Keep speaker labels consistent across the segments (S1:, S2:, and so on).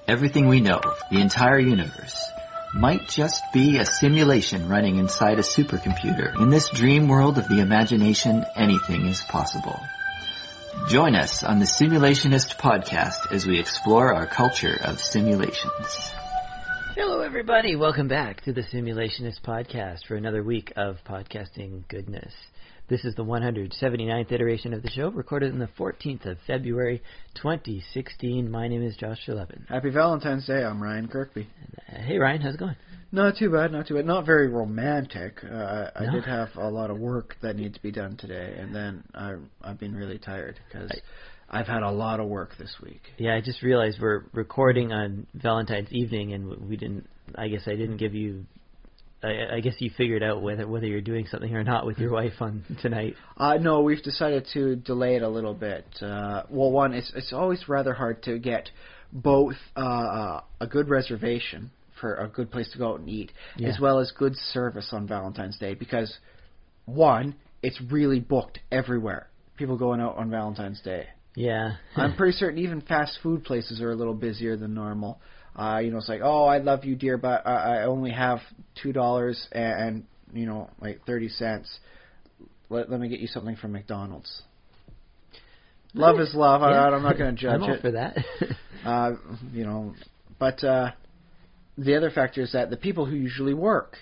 S1: Everything we know, the entire universe, might just be a simulation running inside a supercomputer. In this dream world of the imagination, anything is possible. Join us on the Simulationist podcast as we explore our culture of simulations.
S2: Hello, everybody. Welcome back to the Simulationist podcast for another week of podcasting goodness. This is the 179th iteration of the show, recorded on the 14th of February, 2016. My name is Josh Levin.
S3: Happy Valentine's Day. I'm Ryan Kirkby.
S2: Hey, Ryan. How's it going?
S3: Not too bad, not too bad. Not very romantic. I did have a lot of work that needs to be done today, and then I've been really tired because I've had a lot of work this week.
S2: Yeah, I just realized we're recording on Valentine's evening, and we didn't. I guess I didn't give you. I guess you figured out whether you're doing something or not with your wife on tonight.
S3: No, we've decided to delay it a little bit. Well, one, it's always rather hard to get both a good reservation for a good place to go out and eat, as well as good service on Valentine's Day, because, one, it's really booked everywhere. People going out on Valentine's Day.
S2: Yeah.
S3: I'm pretty certain even fast food places are a little busier than normal. It's like, oh, I love you, dear, but I only have $2 and 30 cents. Let me get you something from McDonald's. Love is love.
S2: Yeah.
S3: I'm not going to judge
S2: I'm all
S3: it.
S2: for that.
S3: But the other factor is that the people who usually work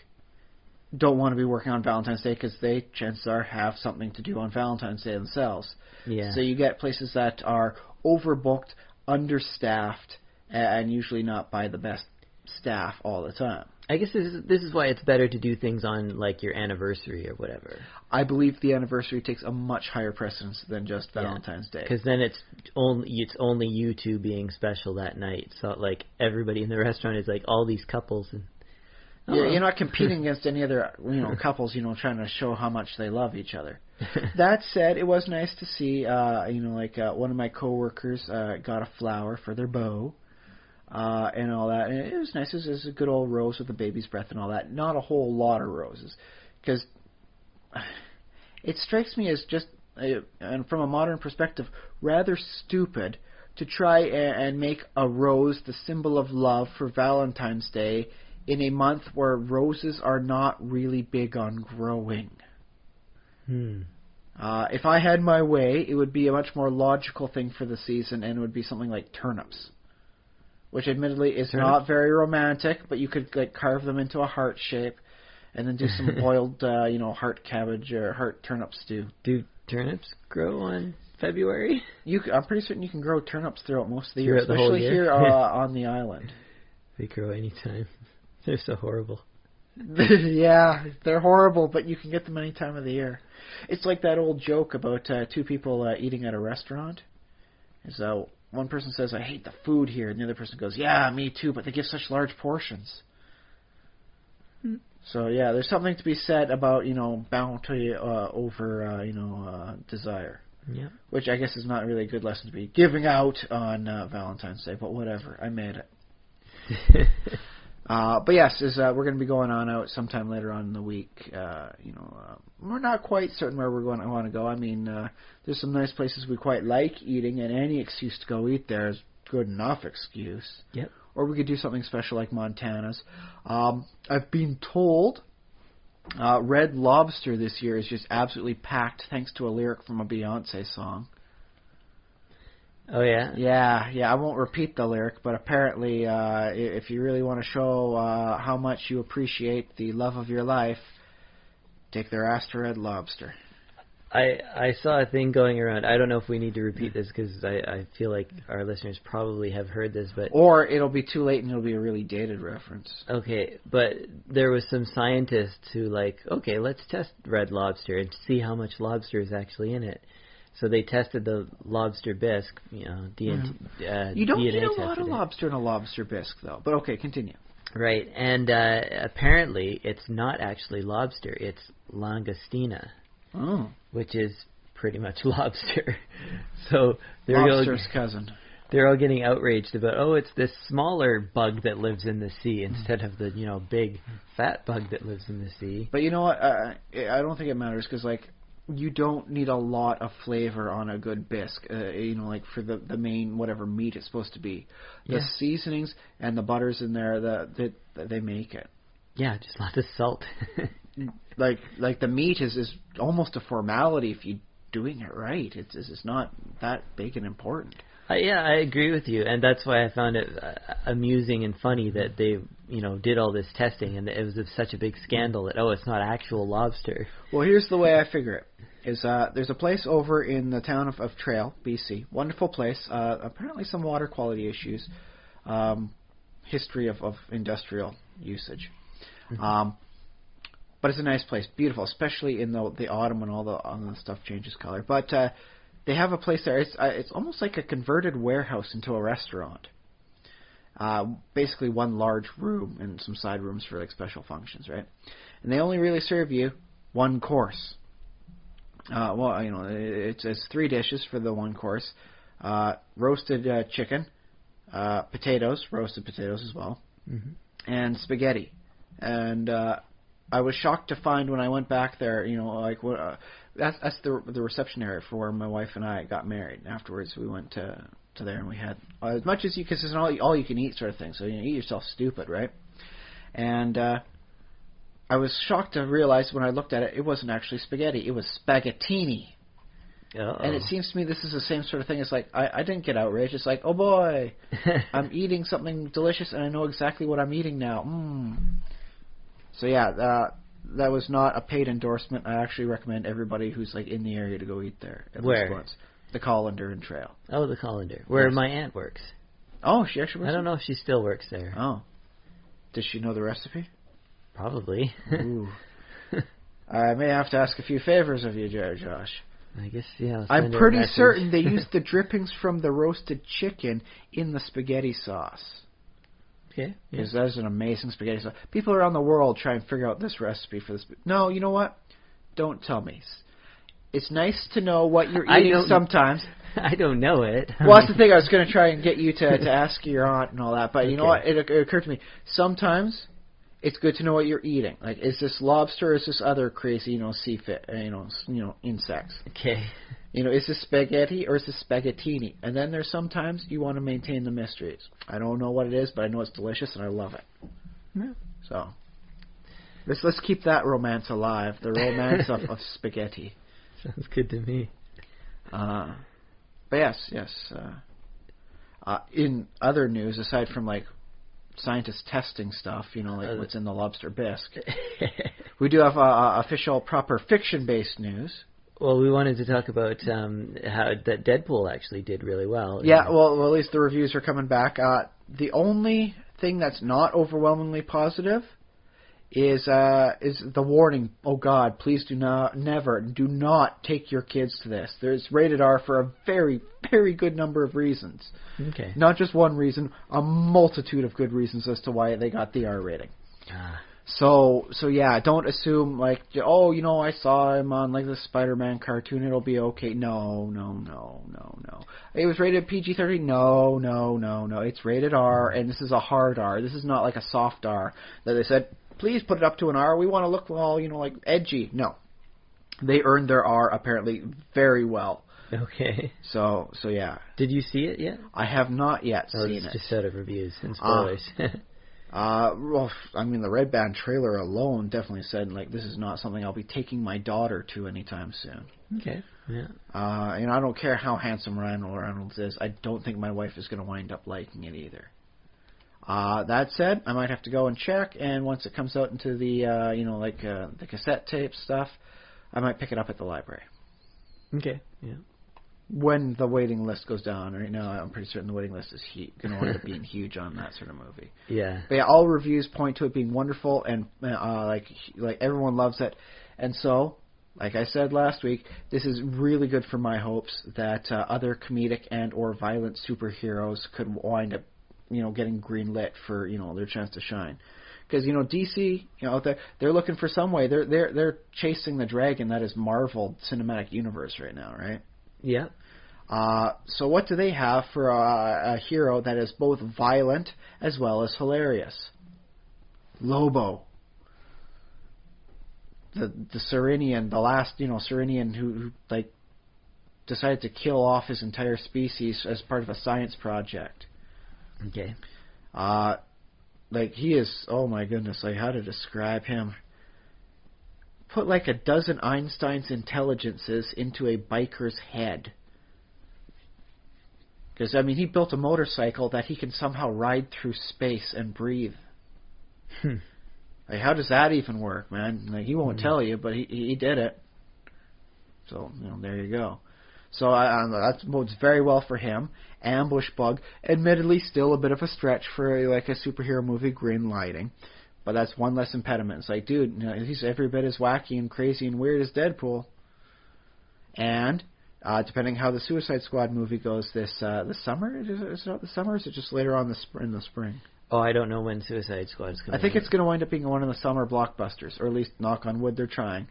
S3: don't want to be working on Valentine's Day because they, chances are, have something to do on Valentine's Day themselves.
S2: Yeah.
S3: So you get places that are overbooked, understaffed, and usually not by the best staff all the time.
S2: I guess this is why it's better to do things on, like, your anniversary or whatever.
S3: I believe the anniversary takes a much higher precedence than just Valentine's Day.
S2: Because then it's only you two being special that night. So, like, everybody in the restaurant is, like, all these couples. And
S3: yeah, you're not competing against any other couples, trying to show how much they love each other. That said, it was nice to see, one of my coworkers got a flower for their beau. And all that. And it was nice. It was a good old rose with a baby's breath and all that. Not a whole lot of roses. Because it strikes me as just, and from a modern perspective, rather stupid to try and make a rose the symbol of love for Valentine's Day in a month where roses are not really big on growing. If I had my way, it would be a much more logical thing for the season, and it would be something like turnips. Which admittedly is not very romantic, but you could carve them into a heart shape, and then do some boiled, heart cabbage or heart turnip stew.
S2: Do turnips grow on February?
S3: I'm pretty certain you can grow turnips throughout most of the year,
S2: Throughout the whole
S3: especially
S2: year?
S3: here on the island.
S2: They grow anytime. They're so horrible.
S3: Yeah, they're horrible, but you can get them any time of the year. It's like that old joke about two people eating at a restaurant. So one person says, I hate the food here, and the other person goes, yeah, me too, but they give such large portions. So, yeah, there's something to be said about, bounty over, desire.
S2: Yeah.
S3: Which I guess is not really a good lesson to be giving out on Valentine's Day, but whatever, I made it. But yes, we're going to be going on out sometime later on in the week. We're not quite certain where we're going to want to go. I mean, there's some nice places we quite like eating, and any excuse to go eat there is good enough excuse.
S2: Yep.
S3: Or we could do something special like Montana's. I've been told Red Lobster this year is just absolutely packed thanks to a lyric from a Beyonce song.
S2: Oh, yeah?
S3: Yeah, I won't repeat the lyric, but apparently if you really want to show how much you appreciate the love of your life, take their ass to Red Lobster.
S2: I saw a thing going around. I don't know if we need to repeat this because I feel like our listeners probably have heard this, but... Or
S3: it'll be too late and it'll be a really dated reference.
S2: Okay, but there was some scientists who let's test Red Lobster and see how much lobster is actually in it. So they tested the lobster bisque,
S3: you don't need a lot of lobster in a lobster bisque, though. But okay, continue.
S2: Right, and apparently it's not actually lobster, it's langostina, which is pretty much lobster. So
S3: lobster's cousin.
S2: They're all getting outraged about, it's this smaller bug that lives in the sea instead of the big fat bug that lives in the sea.
S3: But you know what? I don't think it matters because you don't need a lot of flavor on a good bisque, like for the main whatever meat it's supposed to be. The seasonings and the butters in there, they make it.
S2: Yeah, just lots of salt.
S3: like the meat is almost a formality if you're doing it right. It's not that big and important.
S2: I agree with you, and that's why I found it amusing and funny that they, did all this testing, and it was such a big scandal that, it's not actual lobster.
S3: Well, here's the way I figure it. There's a place over in the town of Trail, BC. Wonderful place. Apparently some water quality issues. History of industrial usage.
S2: Mm-hmm.
S3: But it's a nice place. Beautiful, especially in the autumn when all the stuff changes color. But they have a place there. It's almost like a converted warehouse into a restaurant. Basically one large room and some side rooms for like special functions, right? And they only really serve you one course. It's 3 dishes for the one course. Roasted chicken, roasted potatoes as well, and spaghetti. And I was shocked to find when I went back there, that's the reception area for where my wife and I got married. And afterwards, we went to there and we had as much as you, because it's an all you can eat sort of thing. So eat yourself stupid, right? And I was shocked to realize when I looked at it, it wasn't actually spaghetti. It was spaghettini.
S2: Uh-oh.
S3: And it seems to me this is the same sort of thing. It's like, I didn't get outraged. It's like, oh boy, I'm eating something delicious and I know exactly what I'm eating now. So yeah, that was not a paid endorsement. I actually recommend everybody who's like in the area to go eat there.
S2: Where?
S3: Once. The Colander and Trail.
S2: Oh, the Colander. Where my aunt works.
S3: Oh, she actually works
S2: I don't know if she still works there.
S3: Oh. Does she know the recipe?
S2: Probably.
S3: Ooh. I may have to ask a few favors of you, Josh.
S2: I guess, yeah.
S3: I'm pretty certain they used the drippings from the roasted chicken in the spaghetti sauce.
S2: Okay.
S3: Because that is an amazing spaghetti sauce. People around the world try and figure out this recipe for this. No, you know what? Don't tell me. It's nice to know what you're eating sometimes.
S2: I don't know it.
S3: Well, that's the thing. I was going to try and get you to ask your aunt and all that. But you know what? It occurred to me. Sometimes it's good to know what you're eating. Like, is this lobster or is this other crazy, insects?
S2: Okay.
S3: Is this spaghetti or is this spaghettini? And then there's sometimes you want to maintain the mysteries. I don't know what it is, but I know it's delicious and I love it.
S2: Yeah.
S3: So let's keep that romance alive. The romance of spaghetti.
S2: Sounds good to me.
S3: But yes. In other news, aside from like scientists testing stuff, what's in the lobster bisque, we do have official, proper fiction-based news.
S2: Well, we wanted to talk about how that Deadpool actually did really well.
S3: Yeah, well, at least the reviews are coming back. The only thing that's not overwhelmingly positive is the warning. Oh God, please do not take your kids to this. There's rated R for a very, very good number of reasons.
S2: Okay.
S3: Not just one reason, a multitude of good reasons as to why they got the R rating. So yeah, don't assume like, I saw him on like the Spider-Man cartoon, it'll be okay. No. It was rated PG-13. No. It's rated R, and this is a hard R. This is not like a soft R that they said, please put it up to an R. We want to look all, like edgy. No. They earned their R apparently very well.
S2: Okay.
S3: So yeah.
S2: Did you see it yet?
S3: I have not yet seen it.
S2: Just out of reviews and spoilers.
S3: Well, I mean, the Red Band trailer alone definitely said, like, this is not something I'll be taking my daughter to anytime soon.
S2: Okay, yeah.
S3: I don't care how handsome Ryan Reynolds is. I don't think my wife is going to wind up liking it either. That said, I might have to go and check, and once it comes out into the, the cassette tape stuff, I might pick it up at the library.
S2: Okay, yeah.
S3: When the waiting list goes down. Right now, I'm pretty certain the waiting list is going to wind up being huge on that sort of movie.
S2: Yeah.
S3: But yeah, all reviews point to it being wonderful, and like everyone loves it. And so, like I said last week, this is really good for my hopes that other comedic and or violent superheroes could wind up, getting greenlit for their chance to shine. Because DC, they're looking for some way. They're chasing the dragon that is Marvel Cinematic Universe right now, right?
S2: Yeah.
S3: So what do they have for a hero that is both violent as well as hilarious? Lobo. the Cyrenian, the last Cyrenian who like decided to kill off his entire species as part of a science project.
S2: Okay.
S3: Like he is, oh my goodness, like how to describe him. Put like a dozen Einstein's intelligences into a biker's head. Because, I mean, he built a motorcycle that he can somehow ride through space and breathe. Like, how does that even work, man? Like, he won't tell you, but he did it. So, there you go. So that bodes very well for him. Ambush Bug, admittedly still a bit of a stretch for like a superhero movie green lighting, but that's one less impediment. It's like, dude, he's every bit as wacky and crazy and weird as Deadpool. And depending how the Suicide Squad movie goes this summer, is it out this summer, or is it just later on in the spring?
S2: Oh, I don't know when Suicide Squad is coming.
S3: I think it's going to wind up being one of the summer blockbusters, or at least, knock on wood, they're trying.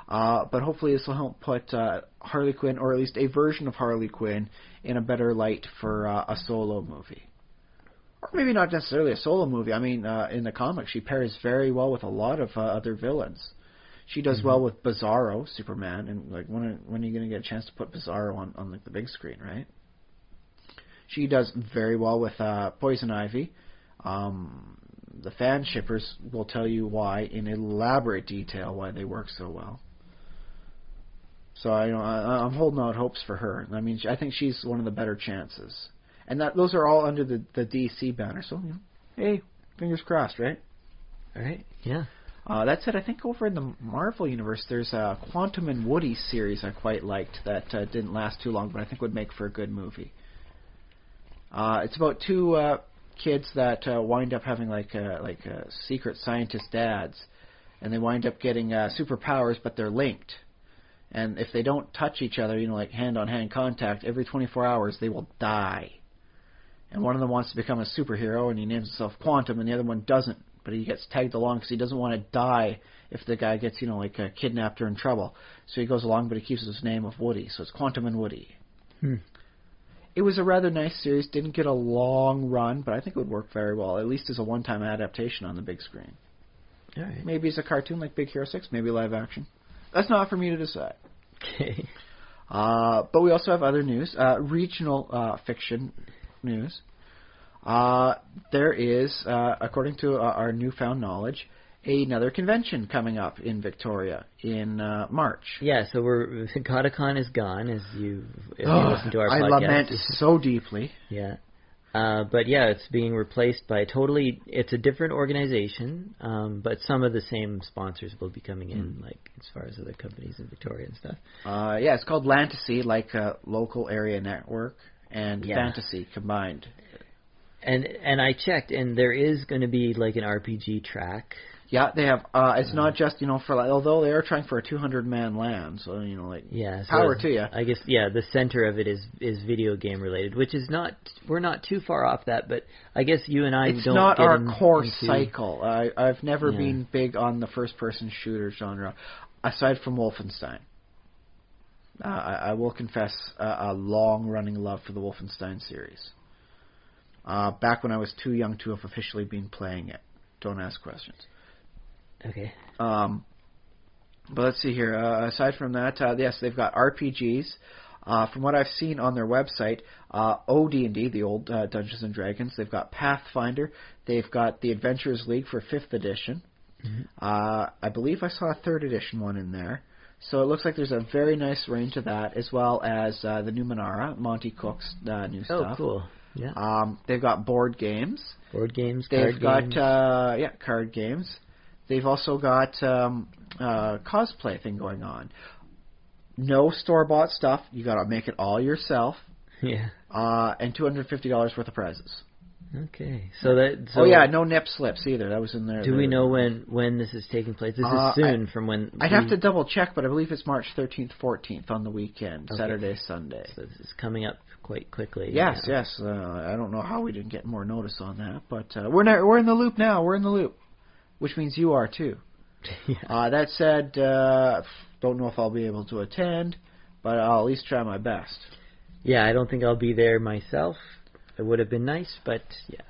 S3: But hopefully this will help put Harley Quinn, or at least a version of Harley Quinn, in a better light for a solo movie. Or maybe not necessarily a solo movie. I mean, in the comics, she pairs very well with a lot of other villains. She does well with Bizarro, Superman, and like when are you going to get a chance to put Bizarro on like the big screen, right? She does very well with Poison Ivy. The fan shippers will tell you why in elaborate detail why they work so well. So I'm holding out hopes for her. I mean, I think she's one of the better chances, and those are all under the DC banner. So hey, fingers crossed, right?
S2: All right, yeah.
S3: That said, I think over in the Marvel universe, there's a Quantum and Woody series I quite liked that didn't last too long, but I think would make for a good movie. It's about two kids that wind up having like secret scientist dads, and they wind up getting superpowers, but they're linked. And if they don't touch each other, like hand-on-hand contact, every 24 hours they will die. And one of them wants to become a superhero, and he names himself Quantum, and the other one doesn't. But he gets tagged along because he doesn't want to die if the guy gets, kidnapped or in trouble. So he goes along, but he keeps his name of Woody. So it's Quantum and Woody. It was a rather nice series. Didn't get a long run, but I think it would work very well, at least as a one-time adaptation on the big screen.
S2: All right.
S3: Maybe as a cartoon like Big Hero 6, maybe live action. That's not for me to decide.
S2: Okay.
S3: But we also have other news, regional fiction news. There is, according to our newfound knowledge, another convention coming up in Victoria in March.
S2: Yeah, so Godicon is gone, if you listen to our podcast.
S3: I lament so deeply.
S2: Yeah. But yeah, it's being replaced by it's a different organization, but some of the same sponsors will be coming in, like as far as other companies in Victoria and stuff.
S3: Yeah, it's called Lantasy, like a local area network, and Fantasy combined.
S2: And I checked, and there is going to be like an RPG track.
S3: Yeah, they have. It's not just although they are trying for a 200-man LAN, so power to you.
S2: I guess the center of it is video game related, which is not. We're not too far off that, but I guess you and I
S3: it's
S2: don't.
S3: It's not
S2: get
S3: our core cycle. I've never been big on the first-person shooter genre, aside from Wolfenstein. I will confess a long-running love for the Wolfenstein series. Back when I was too young to have officially been playing it. Don't ask questions.
S2: Okay.
S3: But let's see here. Aside from that, yes, they've got RPGs. From what I've seen on their website, OD&D, the old Dungeons and Dragons. They've got Pathfinder. They've got the Adventurers League for 5th edition. I believe I saw a 3rd edition one in there. So it looks like there's a very nice range of that, as well as the new Numenera, Monty Cook's new stuff.
S2: Oh, cool. Yeah.
S3: They've got board games.
S2: Board games,
S3: They've
S2: card
S3: got
S2: games.
S3: Card games. They've also got cosplay thing going on. No store-bought stuff. You got to make it all yourself.
S2: Yeah.
S3: And $250 worth of prizes.
S2: Okay.
S3: No nip slips either. That was in there.
S2: Do we know when this is taking place? This is soon from when...
S3: I'd have to double check, but I believe it's March 13th, 14th on the weekend,
S2: okay.
S3: Saturday, Sunday.
S2: So this is coming up quite quickly.
S3: Yes. I don't know how we didn't get more notice on that, but we're in the loop now. We're in the loop, which means you are too.
S2: Yeah.
S3: That said, don't know if I'll be able to attend, but I'll at least try my best.
S2: Yeah, I don't think I'll be there myself. It would have been nice, but yeah.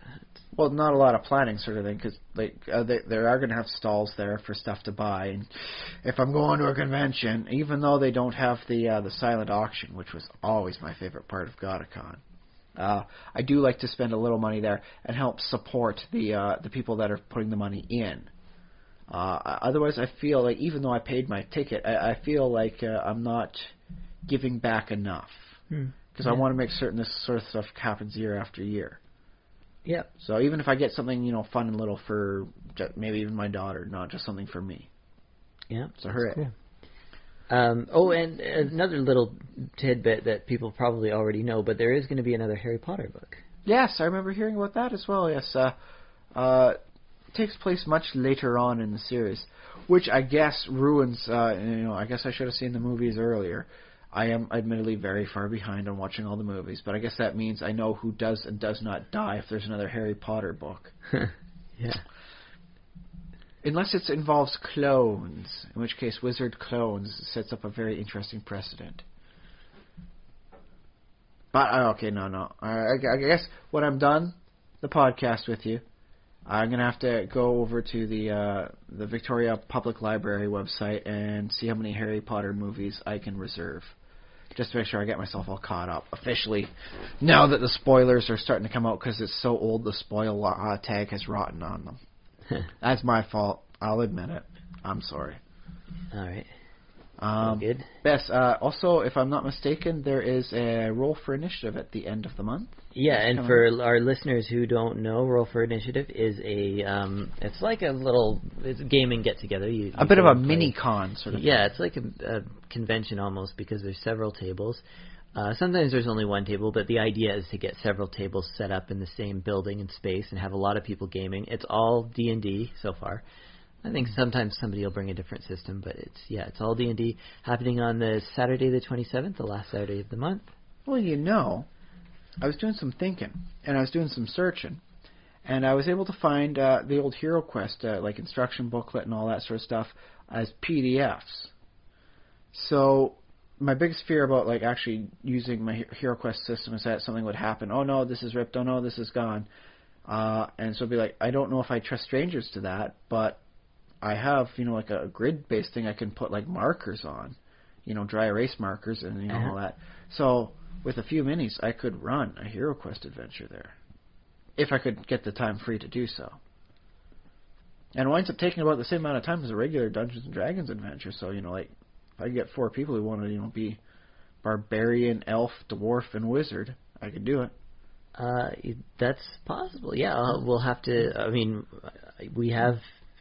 S3: Well, not a lot of planning sort of thing, because they are going to have stalls there for stuff to buy. And if I'm going to a convention, even though they don't have the silent auction, which was always my favorite part of GotaCon, I do like to spend a little money there and help support the people that are putting the money in. Otherwise, I feel like even though I paid my ticket, I feel like I'm not giving back enough, because I want to make certain this sort of stuff happens year after year.
S2: Yep.
S3: So even if I get something, fun and little for maybe even my daughter, not just something for me.
S2: Yeah.
S3: So hooray.
S2: Cool. And another little tidbit that people probably already know, but there is going to be another Harry Potter book.
S3: Yes, I remember hearing about that as well. Yes. It takes place much later on in the series, which I guess ruins, I guess I should have seen the movies earlier. I am admittedly very far behind on watching all the movies, but I guess that means I know who does and does not die if there's another Harry Potter book.
S2: Yeah.
S3: Unless it involves clones, in which case wizard clones sets up a very interesting precedent. But, okay, no. I guess when I'm done the podcast with you, I'm going to have to go over to the Victoria Public Library website and see how many Harry Potter movies I can reserve. Just to make sure I get myself all caught up officially, now that the spoilers are starting to come out, because it's so old the spoil tag has rotten on them. That's my fault. I'll admit it. I'm sorry.
S2: All right.
S3: Good. Bess, also, if I'm not mistaken, there is a Roll for Initiative at the end of the month.
S2: Yeah, and for our listeners who don't know, Roll for Initiative is it's like it's a gaming get-together. A
S3: bit of a mini-con, sort of.
S2: Yeah, it's like a convention almost, because there's several tables. Sometimes there's only one table, but the idea is to get several tables set up in the same building and space and have a lot of people gaming. It's all D&D so far. I think sometimes somebody will bring a different system, but it's all D&D, happening on the Saturday the 27th, the last Saturday of the month.
S3: Well, I was doing some thinking, and I was doing some searching, and I was able to find the old HeroQuest, like instruction booklet and all that sort of stuff, as PDFs. So my biggest fear about actually using my HeroQuest system is that something would happen. Oh no, this is ripped. Oh no, this is gone. And so it'd be I don't know if I trust strangers to that, but I have, a grid-based thing I can put, markers on, dry erase markers and, all that. So, with a few minis, I could run a HeroQuest adventure there, if I could get the time free to do so. And it winds up taking about the same amount of time as a regular Dungeons & Dragons adventure, so, if I get 4 people who want to, be barbarian, elf, dwarf, and wizard, I could do it.
S2: That's possible, yeah. We'll have to, we have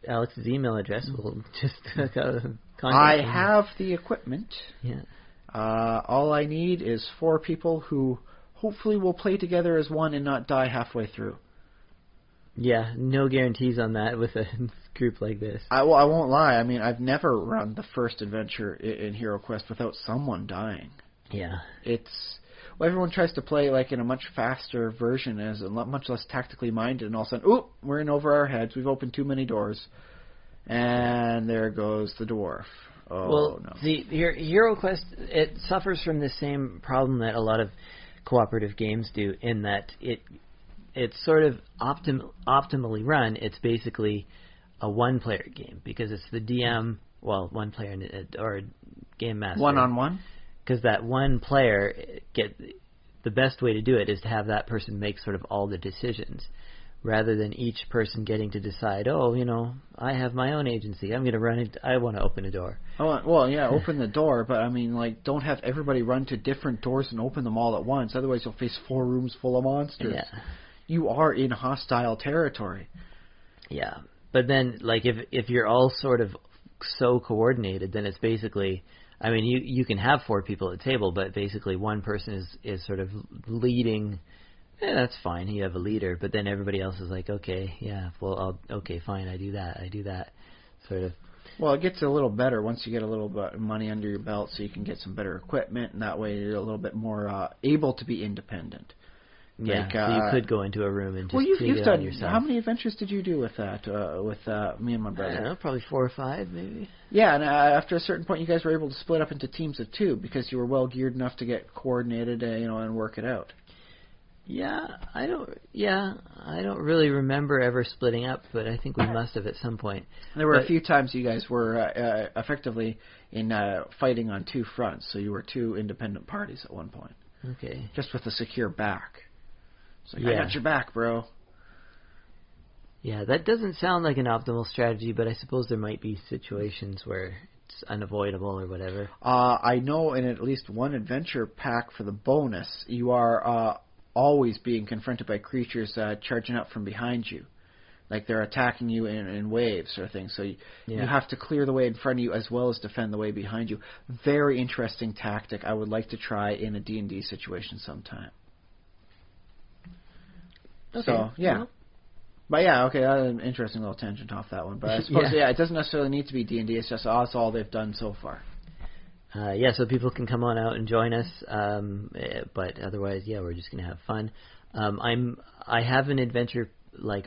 S2: Alex's email address. We'll just contact him.
S3: I have the equipment.
S2: Yeah.
S3: All I need is 4 people who hopefully will play together as one and not die halfway through.
S2: Yeah, no guarantees on that with a group like this.
S3: I won't lie. I've never run the first adventure in HeroQuest without someone dying.
S2: Yeah.
S3: Everyone tries to play in a much faster version, as much less tactically minded, and all of a sudden, we're in over our heads. We've opened too many doors, and there goes the dwarf. Oh no!
S2: The HeroQuest, it suffers from the same problem that a lot of cooperative games do, in that it's sort of optimally run. It's basically a one-player game, because it's the DM, one player or game master.
S3: One-on-one.
S2: Because that one player, the best way to do it is to have that person make sort of all the decisions, rather than each person getting to decide, I have my own agency. I'm going to run it. I want to open a door.
S3: Oh, well, yeah, open the door, but don't have everybody run to different doors and open them all at once. Otherwise, you'll face 4 rooms full of monsters.
S2: Yeah.
S3: You are in hostile territory.
S2: Yeah, but then, if you're all sort of so coordinated, then it's basically... you can have 4 people at the table, but basically one person is sort of leading. That's fine. You have a leader, but then everybody else is okay, yeah, okay, fine, I do that, sort of.
S3: Well, it gets a little better once you get a little bit of money under your belt, so you can get some better equipment, and that way you're a little bit more able to be independent.
S2: Yeah, so you could go into a room and just
S3: you've
S2: it
S3: done
S2: on yourself.
S3: How many adventures did you do with that? With me and my brother?
S2: I don't know, probably 4 or 5, maybe.
S3: Yeah, and after a certain point, you guys were able to split up into teams of 2 because you were well geared enough to get coordinated, and work it out.
S2: I don't really remember ever splitting up, but I think we must have at some point.
S3: There were a few times you guys were effectively in fighting on two fronts, so you were two independent parties at one point.
S2: Okay.
S3: Just with a secure back. It's like, I got your back, bro.
S2: Yeah, that doesn't sound like an optimal strategy, but I suppose there might be situations where it's unavoidable or whatever.
S3: I know in at least one adventure pack for the bonus, you are always being confronted by creatures charging up from behind you. Like they're attacking you in waves or things. So you have to clear the way in front of you as well as defend the way behind you. Very interesting tactic I would like to try in a D&D situation sometime.
S2: Okay.
S3: So, yeah.
S2: Well.
S3: But yeah, okay, that's an interesting little tangent off that one. But I suppose, it doesn't necessarily need to be D&D. It's just that's all they've done so far.
S2: So people can come on out and join us. But otherwise, we're just going to have fun. I have an adventure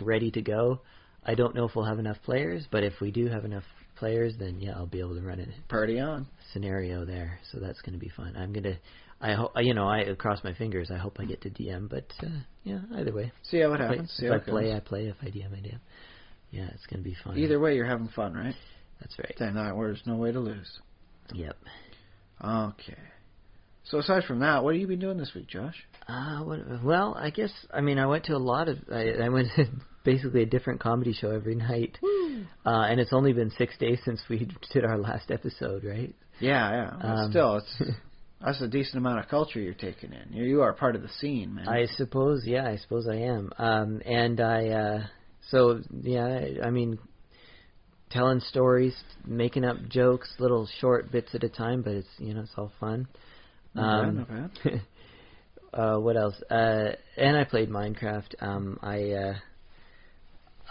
S2: ready to go. I don't know if we'll have enough players, but if we do have enough players, then I'll be able to run a
S3: party on
S2: scenario there. So that's going to be fun. I hope, I cross my fingers. I hope I get to DM, but either way.
S3: See how it happens.
S2: If I play, I play. If I DM, I DM. Yeah, it's going to be fun.
S3: Either way, you're having fun, right?
S2: That's right.
S3: Then there's no way to lose.
S2: Yep.
S3: Okay. So aside from that, what have you been doing this week, Josh?
S2: Well, I guess, I went to a lot of, I went to basically a different comedy show every night. And it's only been 6 days since we did our last episode, right?
S3: Yeah. But still, that's a decent amount of culture you're taking in. You are part of the scene, man.
S2: I suppose I am. Telling stories, making up jokes, little short bits at a time, but it's it's all fun.
S3: Not bad.
S2: What else? And I played Minecraft.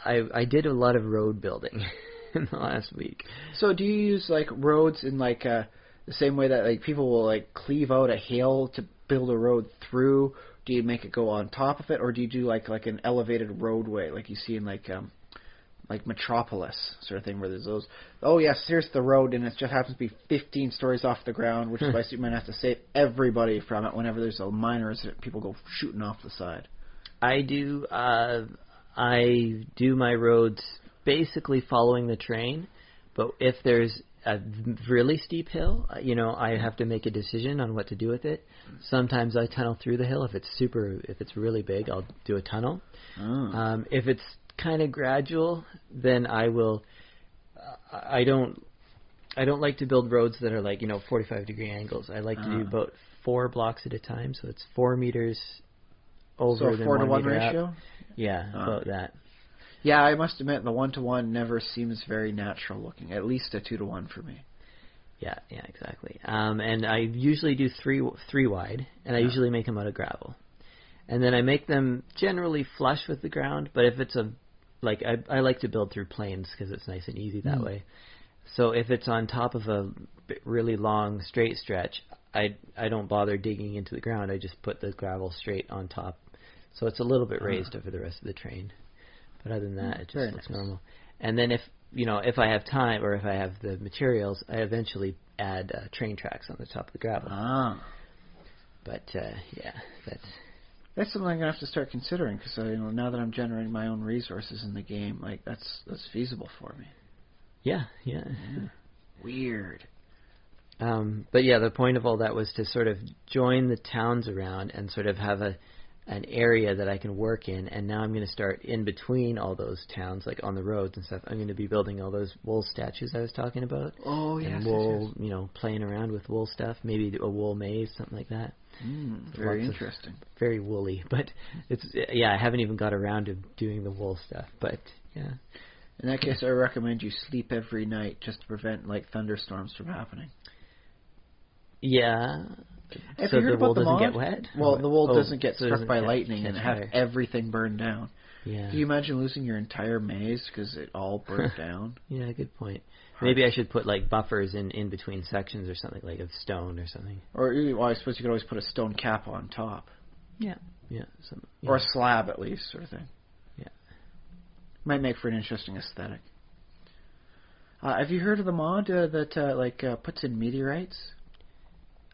S2: I did a lot of road building in the last week.
S3: So do you use roads in the same way that people will cleave out a hill to build a road through? Do you make it go on top of it, or do you do like an elevated roadway like you see in like Metropolis sort of thing, where there's those, oh yes, here's the road, and it just happens to be 15 stories off the ground, which is why you might have to save everybody from it whenever there's a minor incident, people go shooting off the side. I
S2: do my roads basically following the terrain, but if there's a really steep hill, I have to make a decision on what to do with it. Sometimes I tunnel through the hill. If it's really big, I'll do a tunnel. If it's kind of gradual, then I will. I don't like to build roads that are 45-degree angles. I like to do about 4 blocks at a time, so it's 4 meters over. So 4-to-1 ratio. Up. Yeah, about that.
S3: Yeah, I must admit the 1-to-1 never seems very natural looking. At least a 2-to-1 for me.
S2: Yeah, exactly. And I usually do three wide, and I usually make them out of gravel. And then I make them generally flush with the ground, but if it's I like to build through plains because it's nice and easy that way. So if it's on top of a really long straight stretch, I don't bother digging into the ground. I just put the gravel straight on top. So it's a little bit raised over the rest of the terrain. But other than that, it just looks normal. And then if I have time or if I have the materials, I eventually add train tracks on the top of the gravel. But
S3: that's something I'm gonna have to start considering because now that I'm generating my own resources in the game, that's feasible for me.
S2: Yeah.
S3: Weird.
S2: But the point of all that was to sort of join the towns around and sort of have an area that I can work in, and now I'm going to start in between all those towns, on the roads and stuff. I'm going to be building all those wool statues I was talking about.
S3: Oh, yes.
S2: And wool, playing around with wool stuff, maybe a wool maze, something like that.
S3: Very interesting.
S2: Very woolly, but it's, I haven't even got around to doing the wool stuff, but yeah.
S3: In that case, I recommend you sleep every night just to prevent, thunderstorms from happening.
S2: Yeah.
S3: Have you heard about the
S2: wool doesn't get wet?
S3: Well, the wool doesn't get struck by lightning and have everything burned down.
S2: Yeah.
S3: Can you imagine losing your entire maze because it all burned down?
S2: Yeah, good point. Maybe I should put buffers in between sections or something, of stone or something.
S3: Or I suppose you could always put a stone cap on top.
S2: Yeah.
S3: Or a slab at least, sort of thing.
S2: Yeah.
S3: Might make for an interesting aesthetic. Have you heard of the mod that puts in meteorites?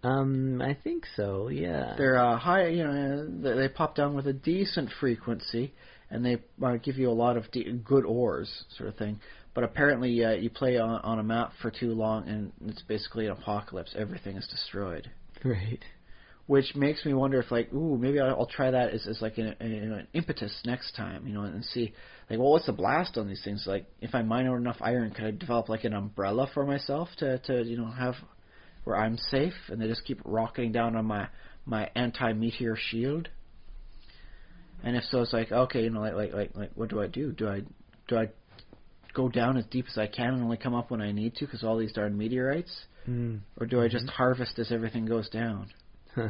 S2: I think so. Yeah.
S3: They're high. They pop down with a decent frequency, and they give you a lot of good ores, sort of thing. But apparently, you play on a map for too long, and it's basically an apocalypse. Everything is destroyed.
S2: Right.
S3: Which makes me wonder if, maybe I'll try that as like an impetus next time, and see, what's the blast on these things? Like, if I mine out enough iron, could I develop like an umbrella for myself to have where I'm safe, and they just keep rocketing down on my anti-meteor shield? And if so, it's like, okay, what do I do? Do I go down as deep as I can and only come up when I need to because all these darn meteorites? Or do I just harvest as everything goes down?
S2: Huh.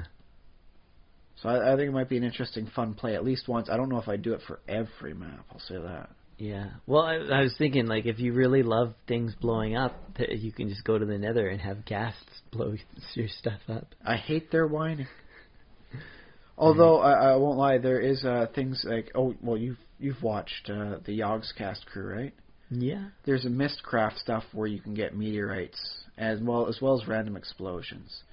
S3: So I think it might be an interesting, fun play at least once. I don't know if I'd do it for every map, I'll say that.
S2: Yeah. Well, I was thinking, if you really love things blowing up, you can just go to the Nether and have ghasts blow your stuff up.
S3: I hate their whining. Although, I won't lie, there is things like, you've watched the Yogscast crew, right?
S2: Yeah.
S3: There's a Mistcraft stuff where you can get meteorites, as well as random explosions.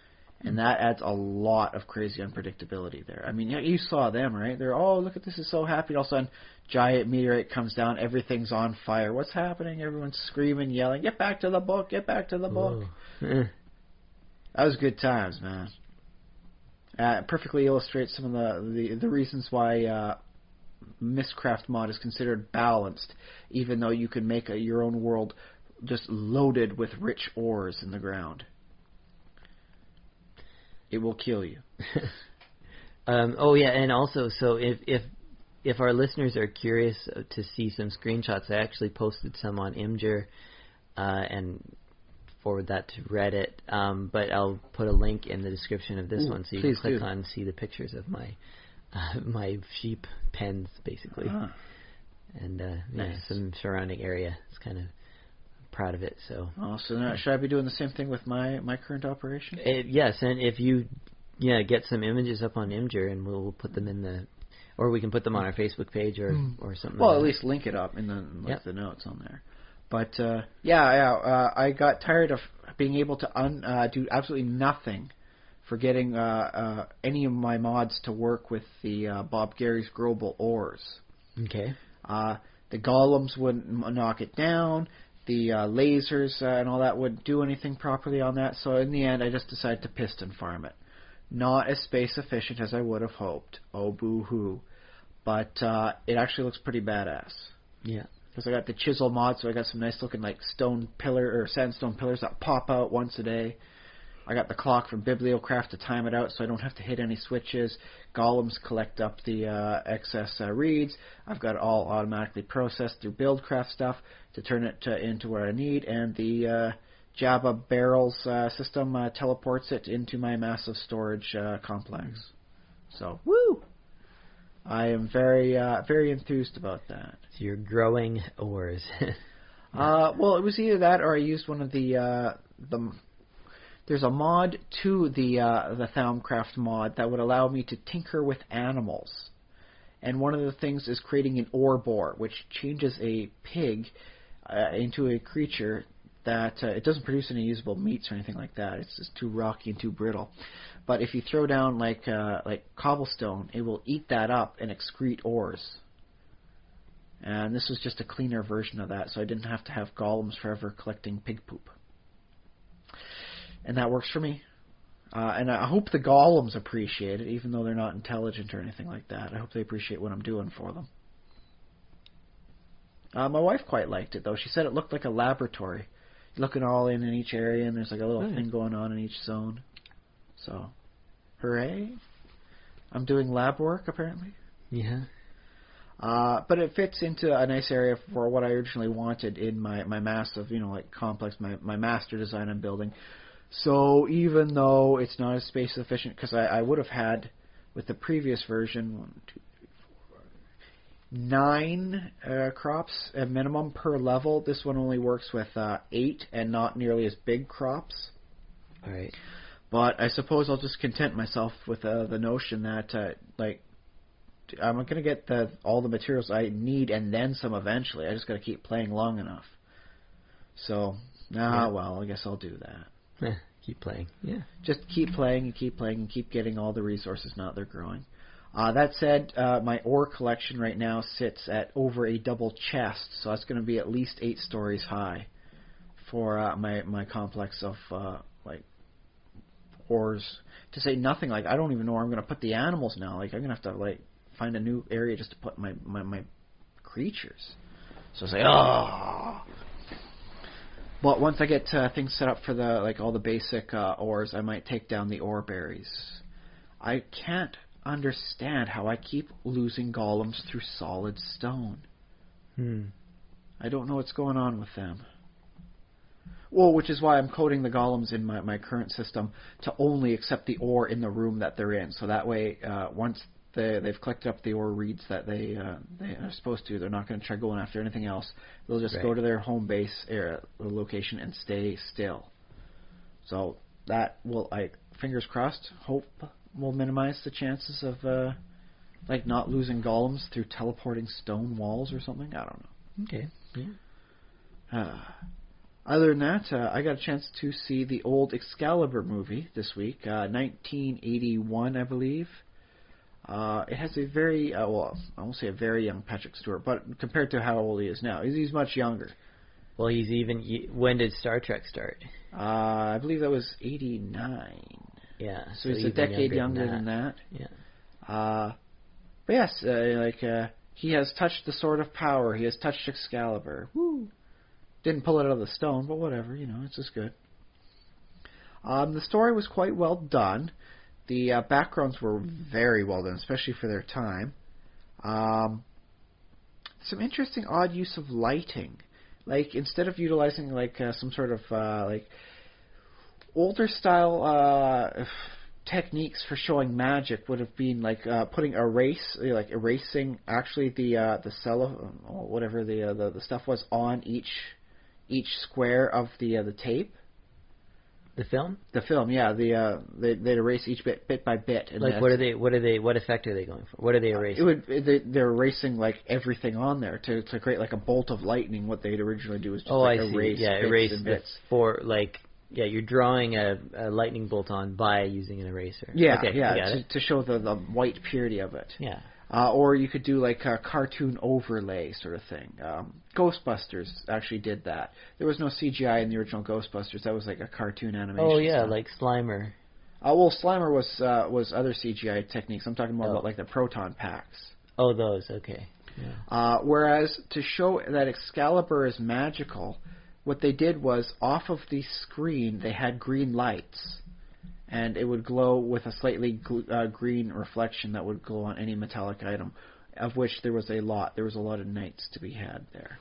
S3: And that adds a lot of crazy unpredictability there. I mean, you saw them, right? They're, look at this, is so happy. And all of a sudden, giant meteorite comes down, everything's on fire. What's happening? Everyone's screaming, yelling, get back to the book, get back to the book. That was good times, man. It perfectly illustrates some of the reasons why Mistcraft mod is considered balanced, even though you can make your own world just loaded with rich ores in the ground. It will kill you.
S2: And also, so if our listeners are curious to see some screenshots, I actually posted some on Imgur and forward that to Reddit. But I'll put a link in the description of this one, so you can click on and see the pictures of my sheep pens, basically, and nice. Some surrounding area. It's kind of proud of it. So now, should
S3: I be doing the same thing with my current operation?
S2: Yes, and if you get some images up on Imgur, and we'll put them or we can put them on our Facebook page or something.
S3: Well, at least link it up in the notes on there. But I got tired of being able to do absolutely nothing for getting any of my mods to work with the Bob Gary's Global ores.
S2: Okay.
S3: The golems wouldn't knock it down. The lasers and all that wouldn't do anything properly on that. So in the end, I just decided to piston farm it. Not as space efficient as I would have hoped. Oh, boo-hoo. But it actually looks pretty badass.
S2: Yeah.
S3: Because I got the chisel mod, so I got some nice looking sandstone pillars that pop out once a day. I got the clock from Bibliocraft to time it out so I don't have to hit any switches. Golems collect up the excess reads. I've got it all automatically processed through Buildcraft stuff to turn it into what I need. And the Java barrels system teleports it into my massive storage complex. So, woo! I am very enthused about that.
S2: So you're growing ores.
S3: Well, it was either that or I used one of the there's a mod to the Thaumcraft mod that would allow me to tinker with animals. And one of the things is creating an ore bore, which changes a pig into a creature that it doesn't produce any usable meats or anything like that. It's just too rocky and too brittle. But if you throw down like cobblestone, it will eat that up and excrete ores. And this was just a cleaner version of that, so I didn't have to have golems forever collecting pig poop. And that works for me. And I hope the golems appreciate it, even though they're not intelligent or anything like that. I hope they appreciate what I'm doing for them. My wife quite liked it, though. She said it looked like a laboratory. You're looking all in each area, and there's like a little thing going on in each zone. So, hooray. I'm doing lab work, apparently.
S2: Yeah.
S3: But it fits into a nice area for what I originally wanted in my massive, complex, my master design I'm building. So even though it's not as space efficient, because I would have had, with the previous version, 9 crops at minimum per level. This one only works with 8 and not nearly as big crops.
S2: All right.
S3: But I suppose I'll just content myself with the notion that, I'm going to get all the materials I need and then some eventually. I just got to keep playing long enough. So, well, I guess I'll do that.
S2: Keep playing. Yeah.
S3: Just keep playing and keep playing and keep getting all the resources now they're growing. That said, my ore collection right now sits at over a double chest, so that's going to be at least 8 stories high for my complex of ores. To say nothing, like I don't even know where I'm going to put the animals now. Like I'm going to have to find a new area just to put my creatures. So it's But once I get things set up for all the basic ores, I might take down the ore berries. I can't understand how I keep losing golems through solid stone. I don't know what's going on with them. Well, which is why I'm coding the golems in my current system to only accept the ore in the room that they're in. So that way, once they've collected up the ore reads that they are supposed to, they're not going to try going after anything else. They'll just go to their home base location and stay still. So that will, fingers crossed, hope will minimize the chances of not losing golems through teleporting stone walls or something. I don't know.
S2: Okay. Yeah.
S3: Other than that, I got a chance to see the old Excalibur movie this week, 1981, I believe. It has a very, I won't say a very young Patrick Stewart, but compared to how old he is now, he's much younger.
S2: Well, when did Star Trek start?
S3: I believe that was 89.
S2: Yeah.
S3: So he's a decade younger than that.
S2: Yeah.
S3: But yes, he has touched the Sword of Power. He has touched Excalibur. Woo! Didn't pull it out of the stone, but whatever, it's just good. The story was quite well done. The backgrounds were very well done, especially for their time. Some interesting odd use of lighting. Instead of utilizing some sort of older style techniques for showing magic, would have been putting erasing actually the cell of whatever the stuff was on each square of the tape.
S2: The film?
S3: The film, yeah. They'd erase each bit by bit. And
S2: what effect are they going for? What are they erasing?
S3: They're erasing everything on there to create a bolt of lightning. What they'd originally do is just erase bits and bits.
S2: You're drawing a lightning bolt on by using an eraser.
S3: Yeah,
S2: okay,
S3: to show the white purity of it.
S2: Yeah.
S3: Or you could do a cartoon overlay sort of thing. Ghostbusters actually did that. There was no CGI in the original Ghostbusters. That was a cartoon animation.
S2: Oh yeah,
S3: stuff.
S2: like Slimer.
S3: Slimer was other CGI techniques. I'm talking more about the proton packs.
S2: Oh, those. Okay. Yeah.
S3: Whereas to show that Excalibur is magical, what they did was off of the screen they had green lights. And it would glow with a slightly green reflection that would glow on any metallic item, of which there was a lot. There was a lot of knights to be had there.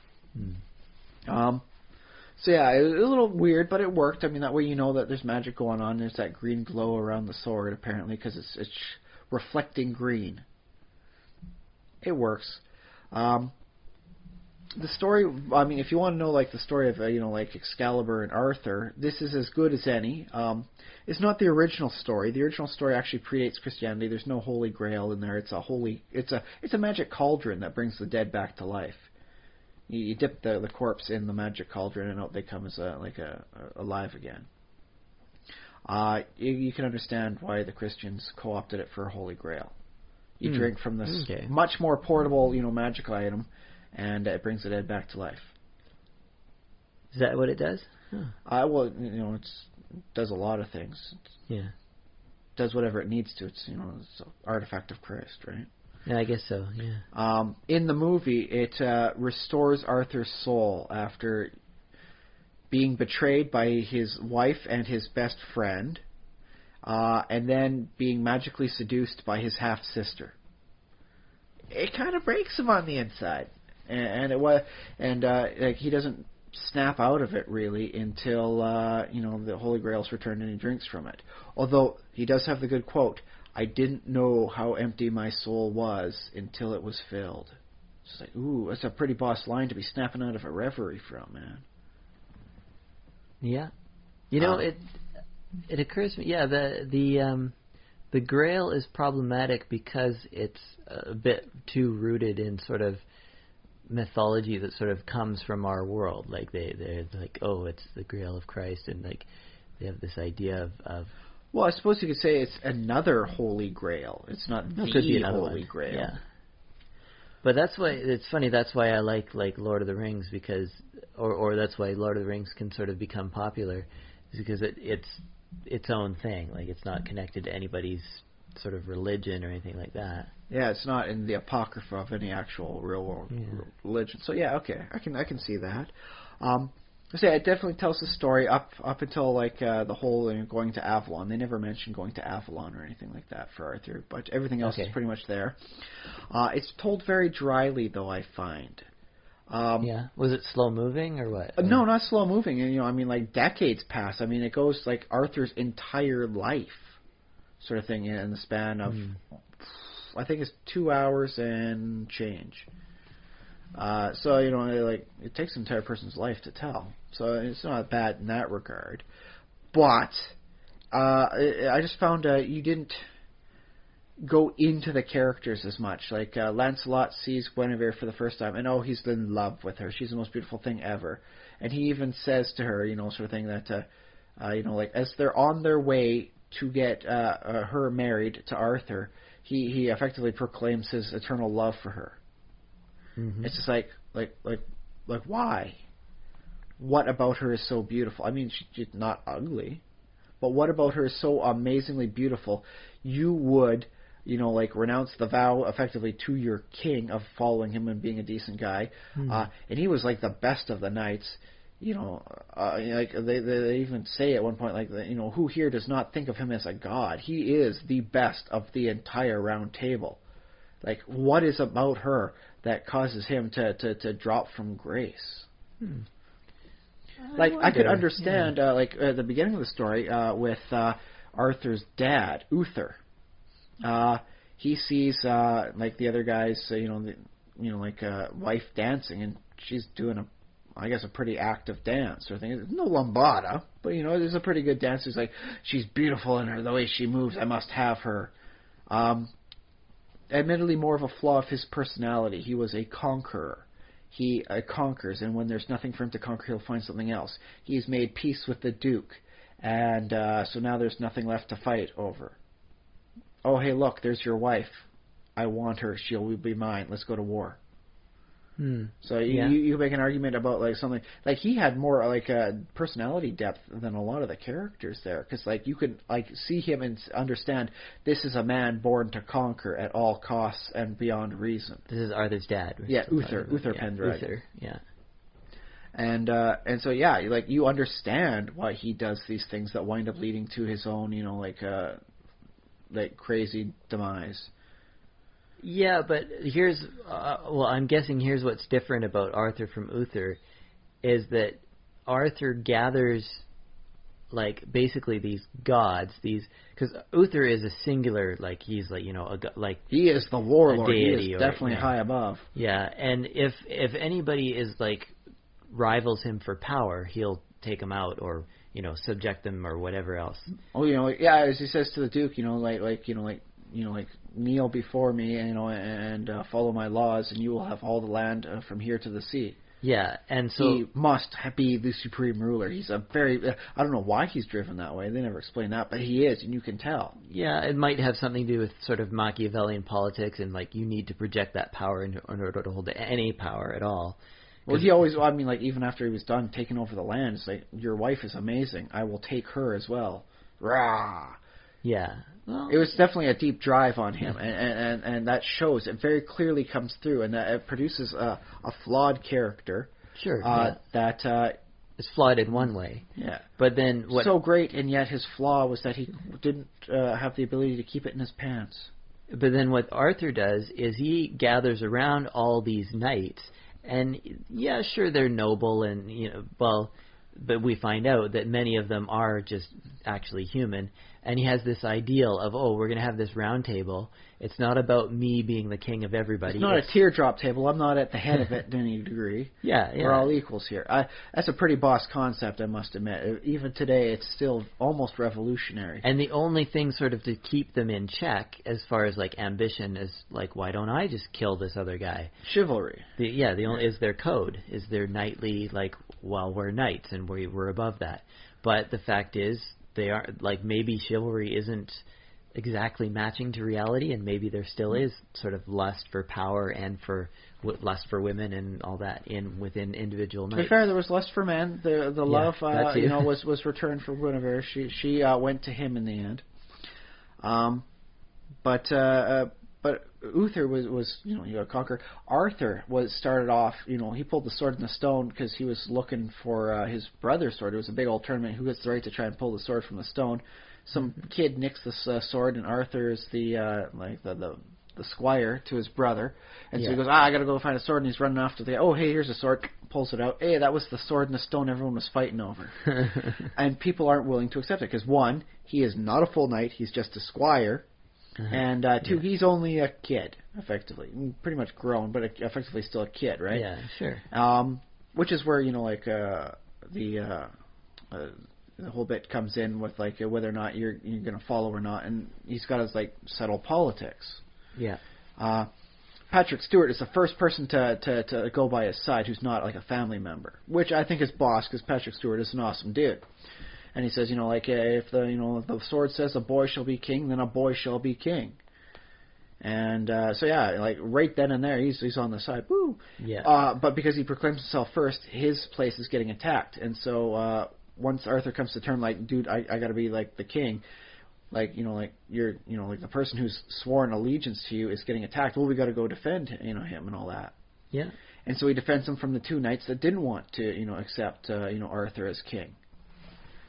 S3: So yeah, it was a little weird, but it worked. I mean, that way you know that there's magic going on. There's that green glow around the sword, apparently, because it's reflecting green. It works. The story, I mean, if you want to know the story of Excalibur and Arthur, this is as good as any. It's not the original story. The original story actually predates Christianity. There's no holy grail in there. It's a magic cauldron that brings the dead back to life. You dip the corpse in the magic cauldron and out they come as alive again. You can understand why the Christians co-opted it for a holy grail. You drink from this much more portable, magic item, and it brings the dead back to life.
S2: Is that what it does? Huh.
S3: It does a lot of things.
S2: Yeah.
S3: Does whatever it needs to. It's an artifact of Christ, right?
S2: Yeah, I guess so. Yeah.
S3: In the movie, it restores Arthur's soul after being betrayed by his wife and his best friend, and then being magically seduced by his half sister. It kind of breaks him on the inside. And he doesn't snap out of it really until the Holy Grail's returned and he drinks from it. Although he does have the good quote, "I didn't know how empty my soul was until it was filled." It's ooh, that's a pretty boss line to be snapping out of a reverie from, man.
S2: Yeah, it occurs to me. Yeah, the Grail is problematic because it's a bit too rooted in sort of mythology that sort of comes from our world. They're like, oh, it's the Grail of Christ, and They have this idea of
S3: Well, I suppose you could say it's another holy grail. It's not
S2: it could be
S3: the
S2: another
S3: holy
S2: one.
S3: grail.
S2: Yeah. But that's why it's funny. That's why I like Lord of the Rings, because, or that's why Lord of the Rings can sort of become popular, is because it's its own thing. Like, it's not connected to anybody's sort of religion or anything like that.
S3: Yeah, it's not in the apocrypha of any actual real world religion. So yeah, okay, I can see that. So yeah, it definitely tells the story up until like the whole going to Avalon. They never mention going to Avalon or anything like that for Arthur, but everything else is pretty much there. It's told very dryly, though, I find.
S2: Yeah, was it slow moving or what?
S3: No, not slow moving. You know, I mean, like decades pass. I mean, it goes like Arthur's entire life, sort of thing, in the span of, I think it's 2 hours and change. So you know, like it takes an entire person's life to tell. So it's not bad in that regard. But I just found you didn't go into the characters as much. Like Lancelot sees Guinevere for the first time, and he's in love with her. She's the most beautiful thing ever. And he even says to her, you know, sort of thing that, you know, like as they're on their way to get her married to Arthur, he effectively proclaims his eternal love for her. Mm-hmm. It's just like why? What about her is so beautiful? I mean, she's not ugly, but what about her is so amazingly beautiful? You would, you know, like renounce the vow effectively to your king of following him and being a decent guy. And he was like the best of the knights. You know, like they even say at one point, like, you know, who here does not think of him as a god? He is the best of the entire round table. Like, what is about her that causes him to drop from grace? Like, I could understand, like, at the beginning of the story with Arthur's dad, Uther. He sees, like, the other guy's, wife dancing, and she's doing I guess a pretty active dance or thing. No lambada, but, you know, there's a pretty good dance. He's like, she's beautiful in her, the way she moves, I must have her. Admittedly, more of a flaw of his personality. He was a conqueror. He conquers, and when there's nothing for him to conquer, he'll find something else. He's made peace with the Duke, and so now there's nothing left to fight over. Oh, hey, look, there's your wife. I want her. She'll be mine. Let's go to war. So you make an argument about like something like he had more like personality depth than a lot of the characters there, because like you could like see him and understand this is a man born to conquer at all costs and beyond reason.
S2: This is Arthur's dad.
S3: Yeah, Uther Pendragon.
S2: Uther, yeah.
S3: And so yeah, like you understand why he does these things that wind up leading to his own, you know, like crazy demise.
S2: Yeah, but here's, I'm guessing here's what's different about Arthur from Uther, is that Arthur gathers, like, basically these gods, because Uther is a singular, like, he's like, you know, like...
S3: He is the warlord,
S2: deity,
S3: he is definitely high above.
S2: Yeah, and if anybody is, like, rivals him for power, he'll take them out or, you know, subject them or whatever else.
S3: Oh, you know, yeah, as he says to the Duke, you know, like kneel before me, you know, and follow my laws, and you will have all the land from here to the sea.
S2: Yeah, and so
S3: he must be the supreme ruler. He's a very I don't know why he's driven that way. They never explain that, but he is, and you can tell.
S2: Yeah, it might have something to do with sort of Machiavellian politics, and like you need to project that power in order to hold any power at all.
S3: Well, he always, I mean, like even after he was done taking over the land, it's like, your wife is amazing. I will take her as well. Rah.
S2: Yeah. Well,
S3: it was definitely a deep drive on him, and that shows. It very clearly comes through, and it produces a flawed character.
S2: Sure.
S3: That
S2: is flawed in one way.
S3: Yeah.
S2: But then what?
S3: So great, and yet his flaw was that he didn't have the ability to keep it in his pants.
S2: But then what Arthur does is he gathers around all these knights, and yeah, sure, they're noble, and you know, well, but we find out that many of them are just actually human. And he has this ideal of, we're going to have this round table. It's not about me being the king of everybody.
S3: It's not a teardrop table. I'm not at the head of it to any degree.
S2: Yeah.
S3: We're all equals here. That's a pretty boss concept, I must admit. Even today, it's still almost revolutionary.
S2: And the only thing sort of to keep them in check as far as, like, ambition is, like, why don't I just kill this other guy?
S3: Chivalry.
S2: The only is their code, is their knightly, like, well, we're knights and we're above that. But the fact is, they are like maybe chivalry isn't exactly matching to reality, and maybe there still is sort of lust for power and for lust for women and all that within individual knights.
S3: To be fair, there was lust for men. The love was returned for Guinevere. She went to him in the end. But Uther was you got to conquer. Arthur started off, he pulled the sword in the stone because he was looking for his brother's sword. It was a big old tournament. Who gets the right to try and pull the sword from the stone? Some kid nicks this sword, and Arthur is the squire to his brother, and so he goes, I gotta go find a sword, and he's running after the guy. Oh, hey, here's a sword. Pulls it out. Hey, that was the sword in the stone everyone was fighting over. And people aren't willing to accept it because, one, he is not a full knight, he's just a squire, and two, he's only a kid, effectively. Pretty much grown, but effectively still a kid, right?
S2: Yeah, sure.
S3: Which is where, the whole bit comes in with whether or not you're going to follow or not, and he's got his settle politics.
S2: Yeah.
S3: Patrick Stewart is the first person to go by his side who's not a family member, which I think is boss because Patrick Stewart is an awesome dude. And he says, if the sword says a boy shall be king, then a boy shall be king. And right then and there, he's on the side. Woo.
S2: Yeah.
S3: But because he proclaims himself first, his place is getting attacked, and so once Arthur comes to term, dude, I got to be the king. You're, the person who's sworn allegiance to you is getting attacked. Well, we got to go defend, him and all that.
S2: Yeah.
S3: And so he defends him from the two knights that didn't want to, accept, Arthur as king.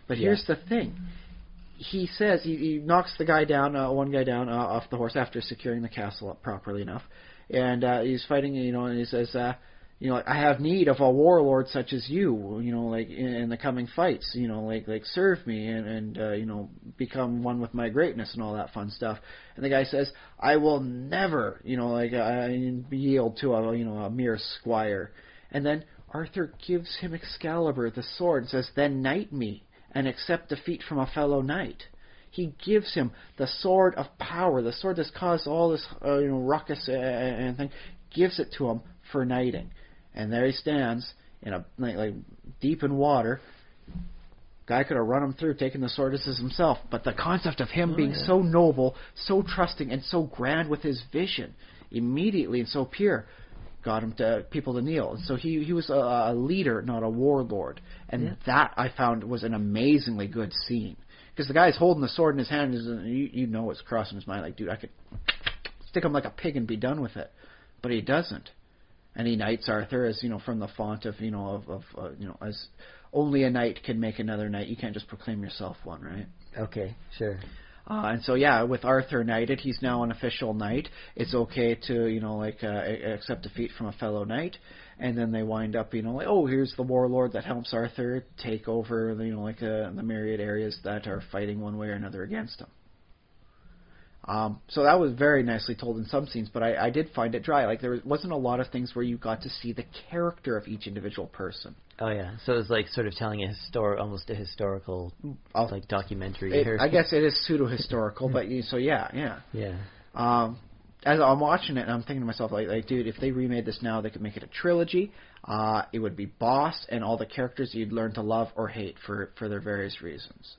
S3: But here's the thing. He says, he knocks the guy down, one guy down off the horse after securing the castle up properly enough. And he's fighting, and he says, I have need of a warlord such as you, in the coming fights, serve me and become one with my greatness and all that fun stuff. And the guy says, I will never, yield to a mere squire. And then Arthur gives him Excalibur, the sword, and says, then knight me and accept defeat from a fellow knight. He gives him the sword of power, the sword that's caused all this, ruckus and thing, gives it to him for knighting. And there he stands in a deep in water. Guy could have run him through, taking the sword as himself. But the concept of him being so noble, so trusting, and so grand with his vision, immediately and so pure, got him to people to kneel. And so he was a leader, not a warlord. And that I found was an amazingly good scene. Because the guy's holding the sword in his hand, and you know it's crossing his mind, dude, I could stick him like a pig and be done with it. But he doesn't. And he knights Arthur as, from the font of, as only a knight can make another knight. You can't just proclaim yourself one, right?
S2: Okay, sure.
S3: And so, with Arthur knighted, he's now an official knight. It's okay to, accept defeat from a fellow knight. And then they wind up, here's the warlord that helps Arthur take over, the myriad areas that are fighting one way or another against him. So that was very nicely told in some scenes, but I did find it dry. There wasn't a lot of things where you got to see the character of each individual person.
S2: Oh yeah, so it was sort of telling almost a historical, documentary.
S3: I guess it is pseudo-historical, but yeah.
S2: Yeah.
S3: As I'm watching it, and I'm thinking to myself, dude, if they remade this now, they could make it a trilogy. It would be boss and all the characters you'd learn to love or hate for their various reasons.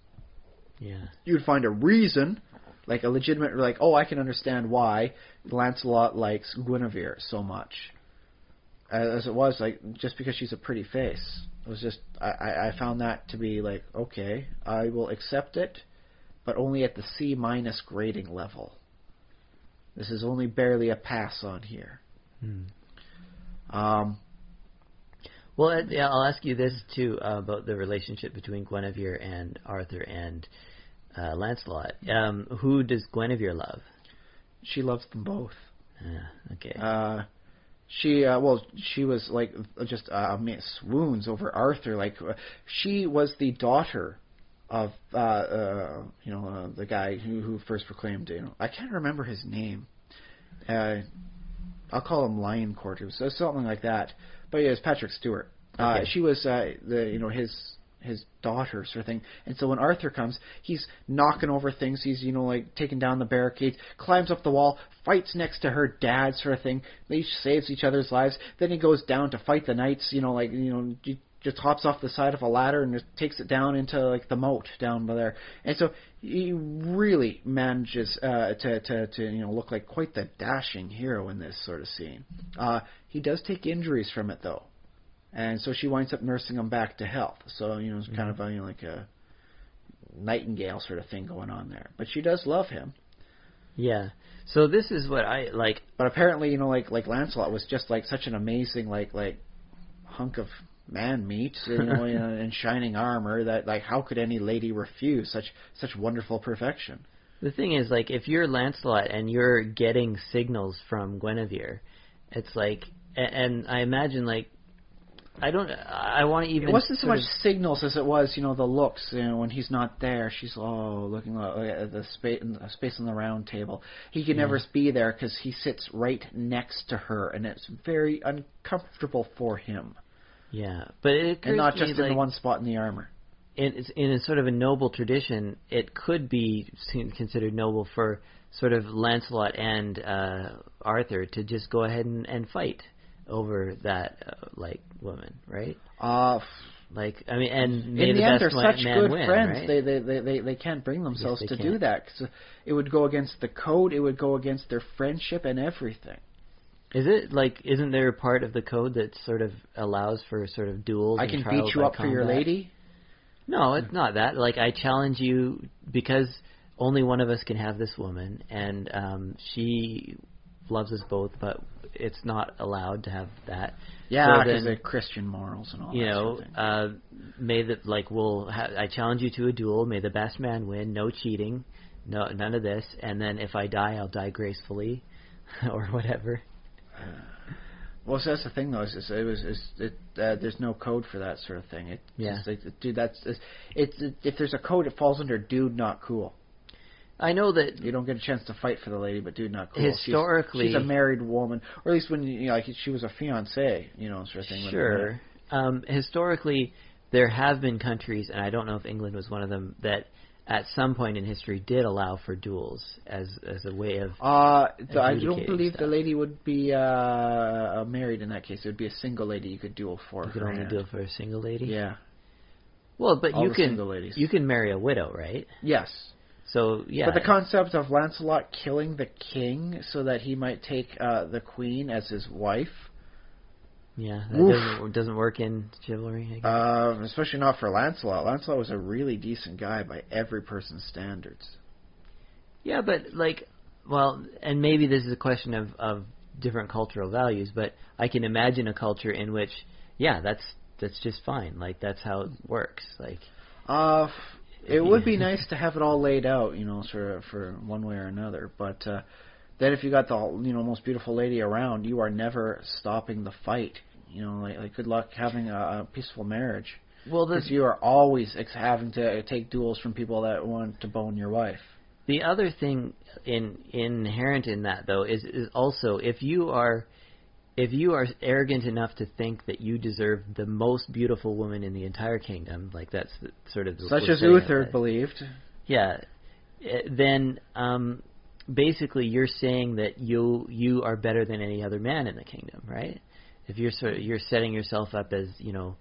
S2: Yeah.
S3: You'd find a reason. A legitimate, I can understand why Lancelot likes Guinevere so much. As it was, just because she's a pretty face. It was just, I found that to be okay, I will accept it, but only at the C- grading level. This is only barely a pass on here.
S2: Well, I'll ask you this, too, about the relationship between Guinevere and Arthur and Lancelot. Who does Guinevere love?
S3: She loves them both.
S2: Okay.
S3: She was just swoons over Arthur. She was the daughter of the guy who first proclaimed. I can't remember his name. I'll call him Lioncourt. It was something like that. But yeah, it was Patrick Stewart.
S2: Okay.
S3: She was his daughter sort of thing. And so when Arthur comes, he's knocking over things. He's, you know, like taking down the barricades, climbs up the wall, fights next to her dad sort of thing. They saves each other's lives. Then he goes down to fight the knights, you know, like, you know, just hops off the side of a ladder and just takes it down into like the moat down by there. And so he really manages to you know, look like quite the dashing hero in this sort of scene. He does take injuries from it though, and so she winds up nursing him back to health. So, you know, it's kind of a, you know, like a nightingale sort of thing going on there. But she does love him.
S2: Yeah. So this is what I like.
S3: But apparently, you know, like Lancelot was just like such an amazing like hunk of man meat, you know, in shining armor, that like how could any lady refuse such wonderful perfection?
S2: The thing is, like, if you're Lancelot and you're getting signals from Guinevere, it's like, and I imagine, like, I want to even...
S3: It wasn't so much signals as it was, you know, the looks. You know, when he's not there, she's, looking at the space on the round table. He can never be there because he sits right next to her, and it's very uncomfortable for him.
S2: Yeah, but it
S3: and not just
S2: me,
S3: in
S2: like,
S3: the one spot in the armor.
S2: In a sort of a noble tradition, it could be considered noble for sort of Lancelot and Arthur to just go ahead and fight over that like woman, right? Like, I mean, and
S3: in the end, they're such good
S2: win,
S3: friends.
S2: Right?
S3: They can't bring themselves to
S2: can't.
S3: do that, because it would go against the code. It would go against their friendship and everything.
S2: Is it like? Isn't there a part of the code that sort of allows for sort of duels?
S3: I
S2: and
S3: can
S2: trials
S3: beat you
S2: by
S3: up for your
S2: combat?
S3: lady.
S2: No, it's not that. Like, I challenge you because only one of us can have this woman, and she loves us both, but it's not allowed to have that.
S3: Yeah,
S2: because
S3: they're Christian morals and all
S2: you
S3: that
S2: know,
S3: sort of thing.
S2: may the like I challenge you to a duel. May the best man win. No cheating. No, none of this. And then if I die, I'll die gracefully, or whatever.
S3: Well, so that's the thing, though. There's no code for that sort of thing. Dude, if there's a code, it falls under dude, not cool.
S2: I know that
S3: you don't get a chance to fight for the lady, but dude, not cool.
S2: Historically,
S3: she's a married woman, or at least when you know, like she was a fiancée, you know, sort of thing.
S2: Sure. Historically, there have been countries, and I don't know if England was one of them, that at some point in history did allow for duels as a way of.
S3: I don't believe
S2: stuff.
S3: the lady would be married in that case. It would be a single lady you could duel for.
S2: You could only duel for a single lady.
S3: Yeah.
S2: Well, but
S3: All single ladies.
S2: You can marry a widow, right?
S3: Yes.
S2: So yeah.
S3: But the concept of Lancelot killing the king so that he might take the queen as his wife.
S2: Yeah, that doesn't work in chivalry, I guess.
S3: Especially not for Lancelot. Lancelot was a really decent guy by every person's standards.
S2: Yeah, but like, well, and maybe this is a question of different cultural values, but I can imagine a culture in which, yeah, that's just fine. Like, that's how it works. Like,
S3: it would be nice to have it all laid out, you know, sort of for one way or another. But then if you got the most beautiful lady around, you are never stopping the fight. You know, like good luck having a peaceful marriage.
S2: Well,
S3: because you are always having to take duels from people that want to bone your wife.
S2: The other thing inherent in that, though, is also if you are arrogant enough to think that you deserve the most beautiful woman in the entire kingdom, like that's sort of
S3: such as Uther believed.
S2: Yeah, then basically you're saying that you are better than any other man in the kingdom, right? If you're setting yourself up as, you know,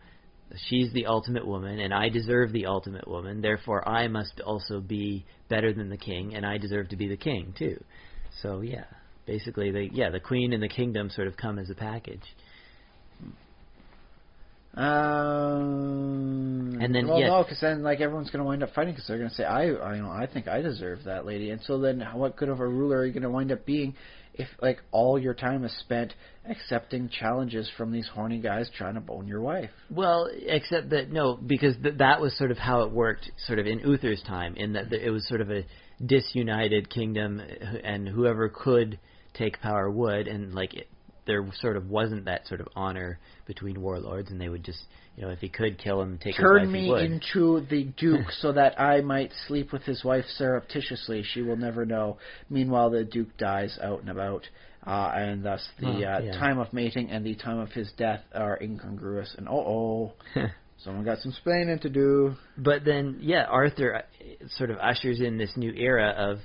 S2: she's the ultimate woman and I deserve the ultimate woman, therefore I must also be better than the king and I deserve to be the king too. So yeah, basically the queen and the kingdom sort of come as a package. And then
S3: no, because then like everyone's going to wind up fighting because they're going to say I think I deserve that lady, and so then what good of a ruler are you going to wind up being if like all your time is spent accepting challenges from these horny guys trying to bone your wife?
S2: Well, except that no, because that was sort of how it worked, sort of in Uther's time, in that it was sort of a disunited kingdom, and whoever could take power would, and like there sort of wasn't that sort of honor between warlords, and they would just, you know, if he could kill him, take his wife,
S3: turn me into the Duke so that I might sleep with his wife surreptitiously. She will never know. Meanwhile, the Duke dies out and about, and thus the time of mating and the time of his death are incongruous. And Someone got some explaining to do.
S2: But then, yeah, Arthur sort of ushers in this new era of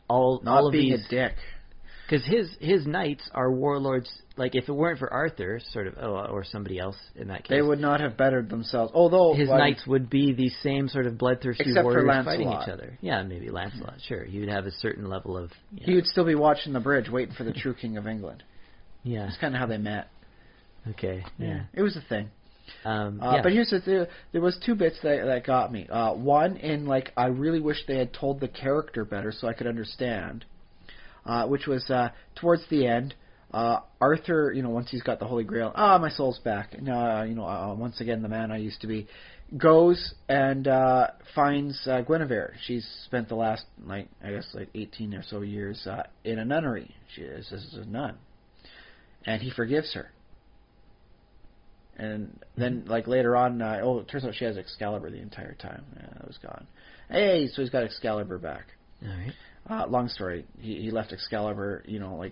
S2: all of
S3: being
S2: these...
S3: a dick.
S2: Because his knights are warlords. Like, if it weren't for Arthur, sort of, or somebody else in that case,
S3: they would not have bettered themselves. Although
S2: his knights would be these same sort of bloodthirsty warriors fighting each other. Yeah, maybe Lancelot. Sure, he would have a certain level of.
S3: He would still be watching the bridge, waiting for the true King of England.
S2: Yeah,
S3: that's kind of how they met.
S2: Okay. Yeah,
S3: it was a thing.
S2: Yeah.
S3: But here's there was two bits that got me. One in like I really wish they had told the character better so I could understand. Which was towards the end. Arthur, once he's got the Holy Grail, my soul's back. Once again, the man I used to be, goes and finds Guinevere. She's spent the last, 18 or so years in a nunnery. She is a nun. And he forgives her. And then, later on, it turns out she has Excalibur the entire time. Yeah, that was gone. Hey, so he's got Excalibur back.
S2: All right.
S3: Long story. He left Excalibur,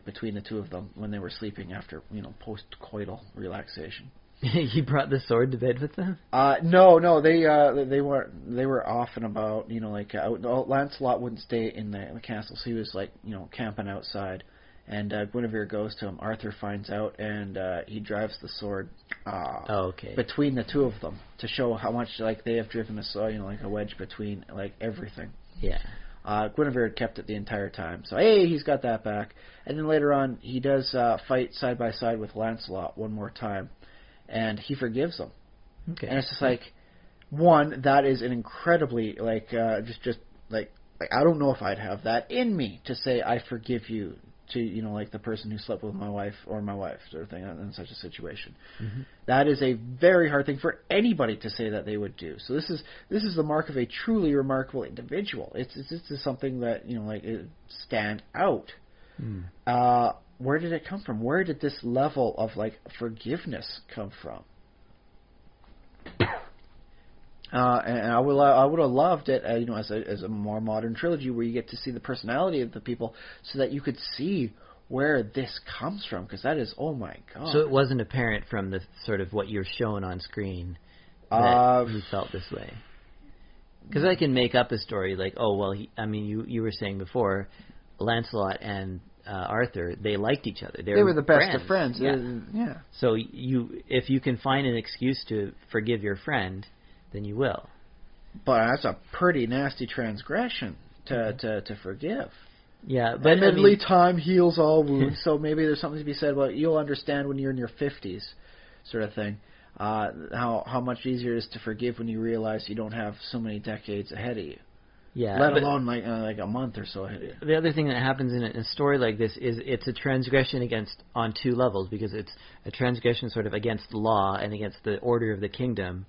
S3: between the two of them when they were sleeping after, post-coital relaxation.
S2: He brought the sword to bed with them?
S3: No, they were off and about, Lancelot wouldn't stay in the castle, so he was camping outside. And Guinevere goes to him. Arthur finds out, and he drives the sword between the two of them to show how much they have driven a sword, a wedge between everything.
S2: Yeah.
S3: Guinevere had kept it the entire time. So, hey, he's got that back. And then later on, he does fight side by side with Lancelot one more time. And he forgives him.
S2: Okay.
S3: And it's just one, that is an incredibly, I don't know if I'd have that in me to say, I forgive you to, the person who slept with my wife or my wife sort of thing in such a situation. Mm-hmm. That is a very hard thing for anybody to say that they would do. So this is the mark of a truly remarkable individual. It's something that, it stand out. Mm. Where did it come from? Where did this level of, forgiveness come from? And I would have loved it, as a more modern trilogy where you get to see the personality of the people, so that you could see where this comes from, because that is, oh my god.
S2: So it wasn't apparent from the sort of what you're shown on screen that he felt this way. Because I can make up a story you were saying before, Lancelot and Arthur, they liked each other. They were the best of friends.
S3: Yeah.
S2: So if you can find an excuse to forgive your friend, then you will.
S3: But that's a pretty nasty transgression to forgive.
S2: Yeah, but
S3: admittedly, time heals all wounds. So maybe there's something to be said about you'll understand when you're in your 50s, sort of thing. How much easier it is to forgive when you realize you don't have so many decades ahead of you.
S2: Yeah,
S3: let alone a month or so ahead of you.
S2: The other thing that happens in a story like this is it's a transgression on two levels, because it's a transgression sort of against the law and against the order of the kingdom.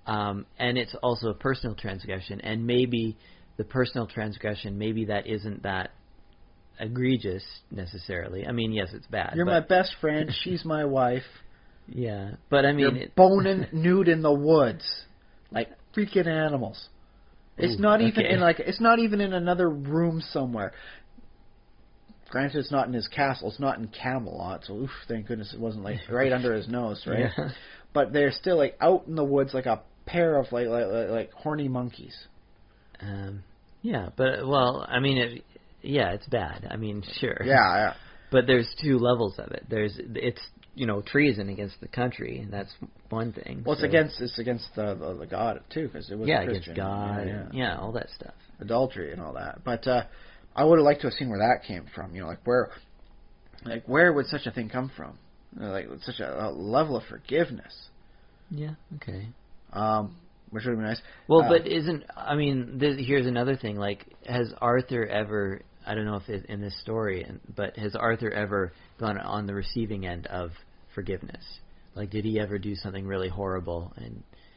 S2: And it's also a personal transgression, and maybe the personal transgression, maybe that isn't that egregious necessarily. I mean, yes, it's bad.
S3: You're my best friend. She's my wife.
S2: Yeah, but I mean,
S3: you're boning nude in the woods, like freaking animals. It's not even in it's not even in another room somewhere. Granted, it's not in his castle. It's not in Camelot. So, thank goodness it wasn't right under his nose, right? Yeah. But they're still out in the woods like a pair of like horny monkeys.
S2: Yeah, but I mean, it's bad. I mean, sure.
S3: Yeah.
S2: But there's two levels of it. It's treason against the country, and that's one thing.
S3: Well, it's against the God too, because it was a Christian.
S2: Against God, yeah, all that stuff,
S3: adultery and all that. But I would have liked to have seen where that came from. Where would such a thing come from? Such a level of forgiveness.
S2: Yeah. Okay.
S3: Which would be nice.
S2: Well, but here's another thing. Has Arthur ever? I don't know if it's in this story, but has Arthur ever gone on the receiving end of forgiveness? Did he ever do something really horrible?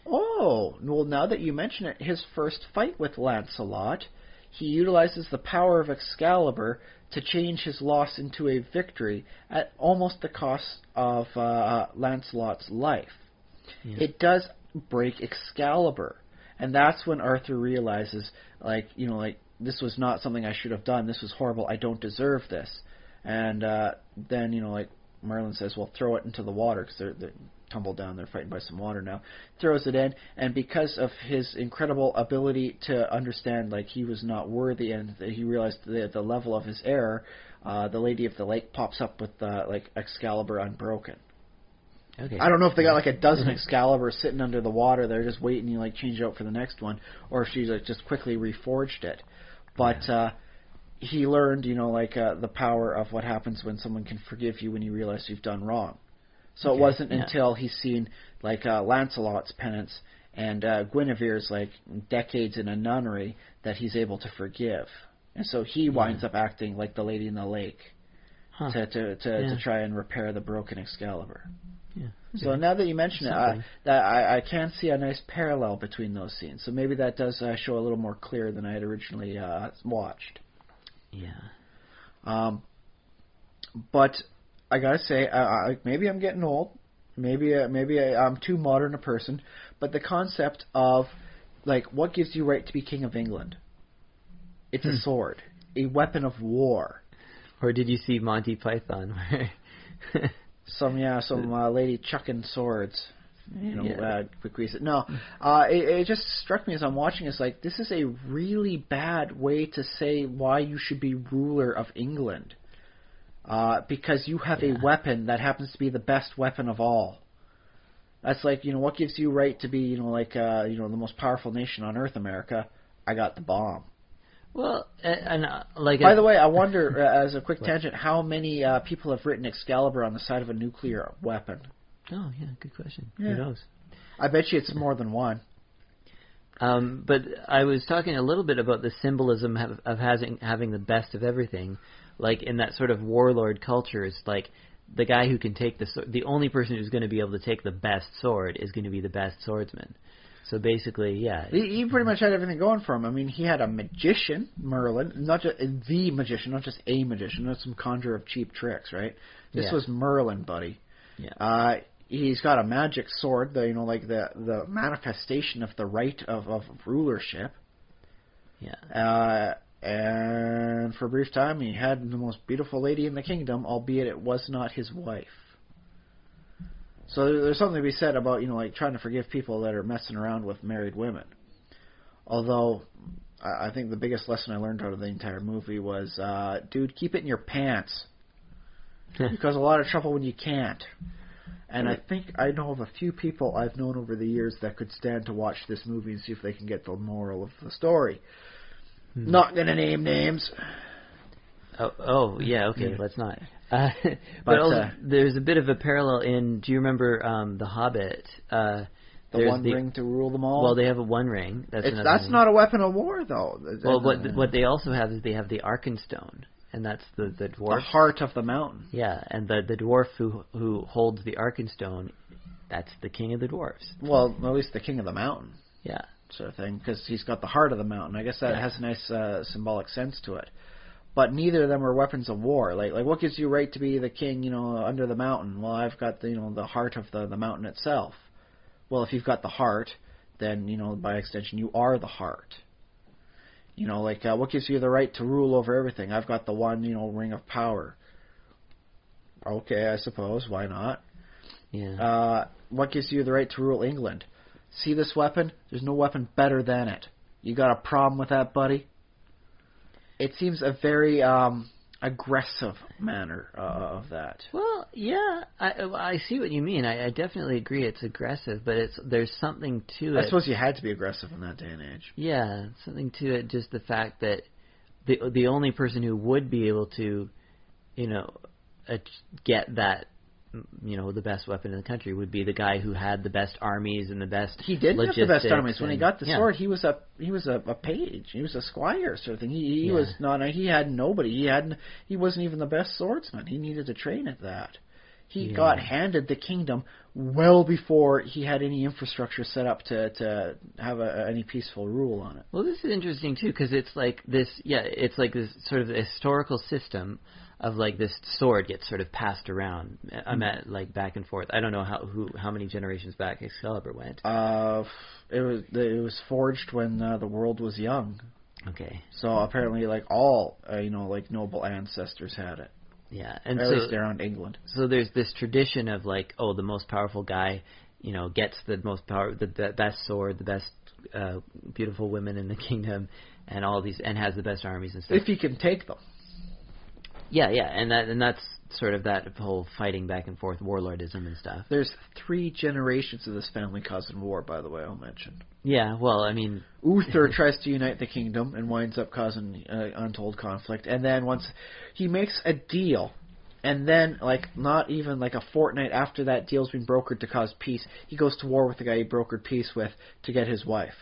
S3: Well, now that you mention it, his first fight with Lancelot, he utilizes the power of Excalibur to change his loss into a victory at almost the cost of Lancelot's life. Yeah. It does break Excalibur, and that's when Arthur realizes, this was not something I should have done. This was horrible. I don't deserve this. And then, Merlin says, well, throw it into the water, because tumbled down. They're fighting by some water now. Throws it in, and because of his incredible ability to understand, like, he was not worthy, and he realized the level of his error, the Lady of the Lake pops up with, like, Excalibur unbroken.
S2: Okay.
S3: I don't know if they got like a dozen Excalibur sitting under the water. They're just waiting, you like change it out for the next one, or if she's like just quickly reforged it. But he learned, the power of what happens when someone can forgive you when you realize you've done wrong. So it wasn't until he's seen like Lancelot's penance and Guinevere's like decades in a nunnery that he's able to forgive, and so he winds up acting like the Lady in the Lake to try and repair the broken Excalibur.
S2: Yeah. Okay.
S3: So now that you mention it, I can see a nice parallel between those scenes. So maybe that does show a little more clear than I had originally watched.
S2: Yeah.
S3: But I gotta say, maybe I'm getting old. Maybe I'm too modern a person. But the concept of like what gives you right to be king of England? It's a sword, a weapon of war. Or
S2: did you see Monty Python?
S3: Some lady chucking swords, quick reset. No, it just struck me as I'm watching. It's like this is a really bad way to say why you should be ruler of England, because you have a weapon that happens to be the best weapon of all. That's like what gives you right to be the most powerful nation on Earth, America? I got the bomb.
S2: Well,
S3: by the way, I wonder, as a quick tangent, how many people have written Excalibur on the side of a nuclear weapon?
S2: Oh, yeah, good question.
S3: Yeah.
S2: Who knows?
S3: I bet you it's more than one.
S2: But I was talking a little bit about the symbolism of having the best of everything. Like, in that sort of warlord culture, it's like the guy who can take the only person who's going to be able to take the best sword is going to be the best swordsman. So basically,
S3: he pretty much had everything going for him. I mean, he had a magician, Merlin, not just the magician, not just a magician, not some conjurer of cheap tricks, right? This was Merlin, buddy.
S2: Yeah.
S3: He's got a magic sword, the manifestation of the right of rulership.
S2: Yeah.
S3: And for a brief time, he had the most beautiful lady in the kingdom, albeit it was not his wife. So there's something to be said about, trying to forgive people that are messing around with married women. Although, I think the biggest lesson I learned out of the entire movie was, dude, keep it in your pants. You cause a lot of trouble when you can't. And I think I know of a few people I've known over the years that could stand to watch this movie and see if they can get the moral of the story. Not gonna name names.
S2: Oh, yeah, okay, let's not. But also, there's a bit of a parallel in. Do you remember The Hobbit?
S3: The one ring to rule them all.
S2: Well, they have a one ring.
S3: That's not a weapon of war, though.
S2: Well, what they also have is they have the Arkenstone, and that's the dwarf.
S3: The heart of the mountain.
S2: Yeah, and the dwarf who holds the Arkenstone, that's the king of the dwarves.
S3: Well, at least the king of the mountain.
S2: Yeah.
S3: Sort of thing, because he's got the heart of the mountain. I guess that has a nice symbolic sense to it. But neither of them are weapons of war. Like what gives you right to be the king, under the mountain? Well, I've got the heart of the mountain itself. Well, if you've got the heart, then by extension you are the heart. What gives you the right to rule over everything? I've got the one ring of power. Okay, I suppose, why not?
S2: Yeah.
S3: What gives you the right to rule England? See this weapon? There's no weapon better than it. You got a problem with that, buddy? It seems a very aggressive manner of that.
S2: Well, yeah, I see what you mean. I definitely agree it's aggressive, but there's something to it.
S3: I suppose you had to be aggressive in that day and age.
S2: Yeah, something to it, just the fact that the only person who would be able to, get that, the best weapon in the country would be the guy who had the best armies and the best.
S3: He didn't have the best armies. When he got the sword,
S2: yeah.
S3: he was a page. He was a squire sort of thing. He was not. He had nobody. He wasn't even the best swordsman. He needed to train at that. He got handed the kingdom well before he had any infrastructure set up to have any peaceful rule on it.
S2: Well, this is interesting too because it's like this. Yeah, it's like this sort of historical system of like this sword gets sort of passed around, like back and forth. I don't know how many generations back Excalibur went.
S3: It was forged when the world was young.
S2: Okay.
S3: So apparently, like all like noble ancestors had it.
S2: Yeah, and
S3: or at
S2: so,
S3: least around England.
S2: So there's this tradition of like, oh, the most powerful guy, gets the most power, the best sword, the best beautiful women in the kingdom, and all these, and has the best armies and stuff.
S3: If he can take them.
S2: Yeah, and that's sort of that whole fighting back and forth, warlordism and stuff.
S3: There's 3 generations of this family causing war, by the way, I'll mention.
S2: Yeah, well, I mean...
S3: Uther tries to unite the kingdom and winds up causing untold conflict. And then once he makes a deal, and then, like, not even like a fortnight after that deal's been brokered to cause peace, he goes to war with the guy he brokered peace with to get his wife.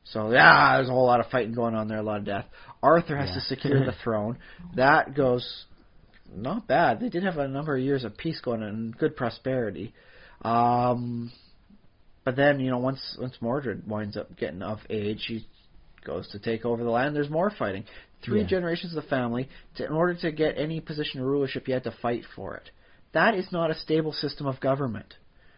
S3: So, yeah, there's a whole lot of fighting going on there, a lot of death. Arthur has to secure the throne. That goes not bad. They did have a number of years of peace going on and good prosperity. But then, once Mordred winds up getting of age, he goes to take over the land. There's more fighting. 3 generations of the family. In order to get any position of rulership, you had to fight for it. That is not a stable system of government.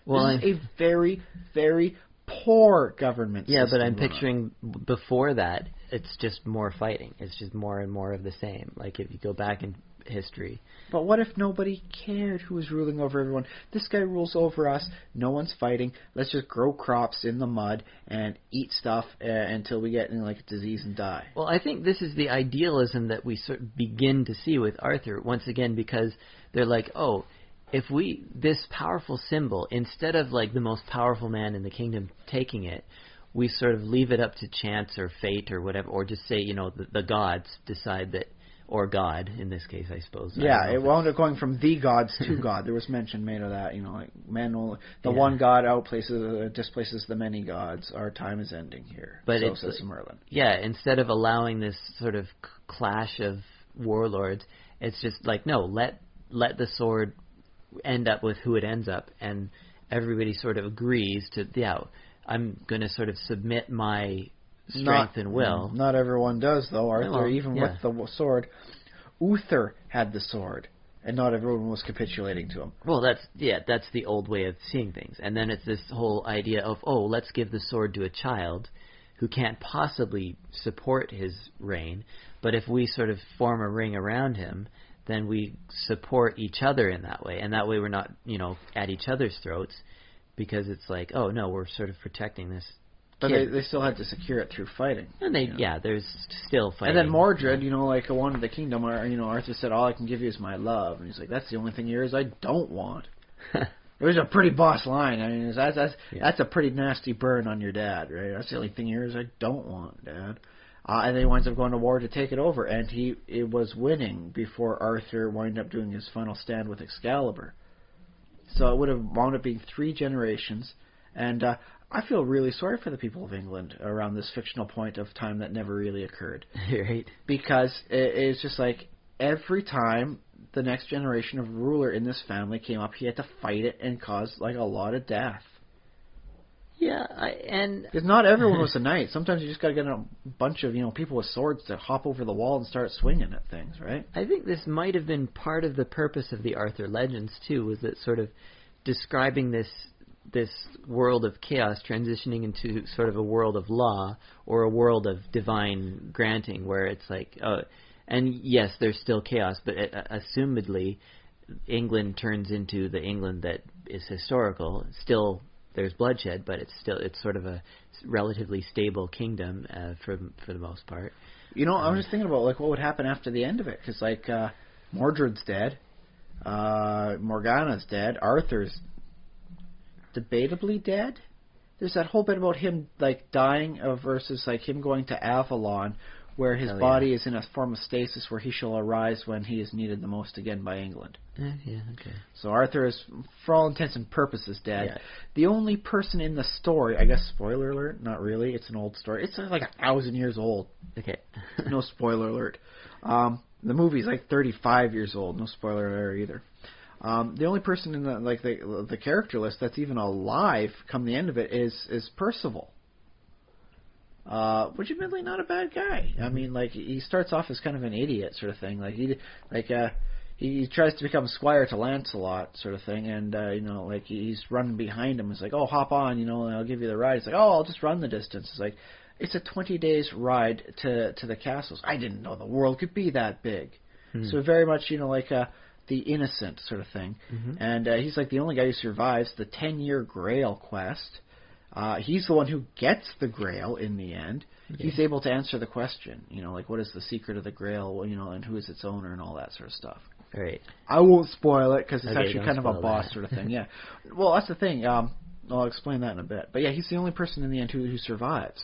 S3: This is a very, very poor government system.
S2: Yeah, but I'm picturing before that, it's just more fighting. It's just more and more of the same. Like if you go back in history.
S3: But what if nobody cared who was ruling over everyone? This guy rules over us. No one's fighting. Let's just grow crops in the mud and eat stuff until we get like a disease and die.
S2: Well, I think this is the idealism that we sort of begin to see with Arthur once again, because they're like, oh, if this powerful symbol, instead of like the most powerful man in the kingdom taking it, we sort of leave it up to chance or fate or whatever, or just say, the gods decide that, or God in this case, I suppose.
S3: Yeah, it wound up going from the gods to God. There was mention made of that, like one god displaces the many gods. Our time is ending here.
S2: But
S3: so says Merlin.
S2: Yeah, instead of allowing this sort of clash of warlords, it's just like, no, let the sword end up with who it ends up, and everybody sort of agrees to, I'm going to sort of submit my strength and will.
S3: Not everyone does, though, Arthur, with the sword. Uther had the sword, and not everyone was capitulating to him.
S2: Well, that's the old way of seeing things. And then it's this whole idea of, let's give the sword to a child who can't possibly support his reign, but if we sort of form a ring around him, then we support each other in that way. And that way we're not, at each other's throats, because it's like, oh, no, we're sort of protecting this
S3: But they still had to secure it through fighting.
S2: And there's still fighting.
S3: And then Mordred, like wanted the kingdom, Arthur said, all I can give you is my love. And he's like, that's the only thing yours I don't want. It was a pretty boss line. I mean, that's a pretty nasty burn on your dad, right? That's the only thing yours I don't want, Dad. And then he winds up going to war to take it over, and it was winning before Arthur wound up doing his final stand with Excalibur. So it would have wound up being 3 generations, and I feel really sorry for the people of England around this fictional point of time that never really occurred.
S2: Right.
S3: Because it's just like every time the next generation of ruler in this family came up, he had to fight it and cause like a lot of death.
S2: Yeah,
S3: because not everyone was a knight. Sometimes you just got to get a bunch of people with swords to hop over the wall and start swinging at things, right?
S2: I think this might have been part of the purpose of the Arthur Legends too, was that sort of describing this world of chaos transitioning into sort of a world of law or a world of divine granting, where it's like, and yes, there's still chaos, but assumedly, England turns into the England that is historical. Still, there's bloodshed, but it's sort of a relatively stable kingdom for the most part.
S3: I was just thinking about like what would happen after the end of it, because like Mordred's dead, Morgana's dead, Arthur's debatably dead. There's that whole bit about him like dying versus like him going to Avalon, where his body is in a form of stasis where he shall arise when he is needed the most again by England.
S2: Okay.
S3: So Arthur is, for all intents and purposes, dead.
S2: Yeah.
S3: The only person in the story, I guess, spoiler alert, not really, it's an old story. It's like 1,000 years old.
S2: Okay.
S3: No spoiler alert. The movie's like 35 years old. No spoiler alert either. The only person in the character list that's even alive come the end of it is Percival. Which admittedly not a bad guy. I mean, like he starts off as kind of an idiot sort of thing. He tries to become squire to Lancelot sort of thing, and he's running behind him. It's like, oh, hop on, and I'll give you the ride. It's like, oh, I'll just run the distance. It's like, it's a 20 days ride to the castles. I didn't know the world could be that big. So very much, like the innocent sort of thing. And he's like the only guy who survives the 10-year Grail quest. He's the one who gets the Grail in the end. He's able to answer the question, like what is the secret of the Grail, and who is its owner and all that sort of stuff.
S2: Right.
S3: I won't spoil it because it's actually kind of a
S2: spoil
S3: boss
S2: that.
S3: sort of thing. Yeah. Well, that's the thing. I'll explain that in a bit. But yeah, he's the only person in the end who survives.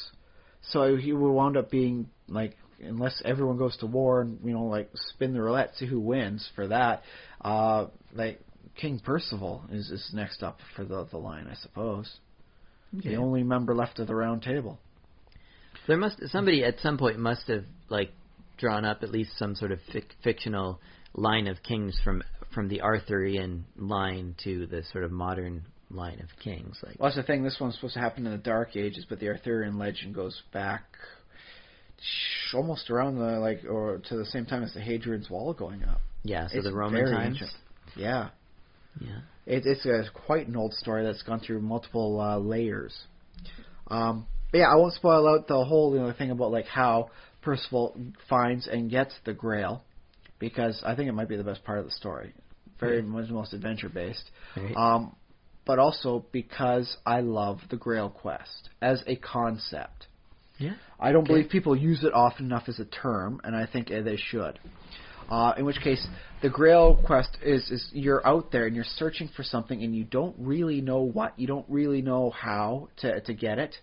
S3: So he will wound up being like, unless everyone goes to war and like spin the roulette, see who wins for that. Like King Percival is next up for the line, I suppose. Okay. The only member left of the Round Table.
S2: Somebody at some point must have like drawn up at least some sort of fictional line of kings from the Arthurian line to the sort of modern line of kings. Like,
S3: well, that's the thing. This one's supposed to happen in the Dark Ages, but the Arthurian legend goes back almost around or to the same time as the Hadrian's Wall going up.
S2: Yeah, so
S3: it's
S2: the Roman times.
S3: Ancient. Yeah.
S2: Yeah.
S3: It's quite an old story that's gone through multiple layers. But yeah, I won't spoil out the whole thing about like how Percival finds and gets the Grail, because I think it might be the best part of the story. Very much most adventure based. Right. But also because I love the Grail quest as a concept.
S2: Yeah.
S3: I don't believe people use it often enough as a term, and I think they should. In which case, the Grail quest is you're out there and you're searching for something and you don't really know what, you don't really know how to get it.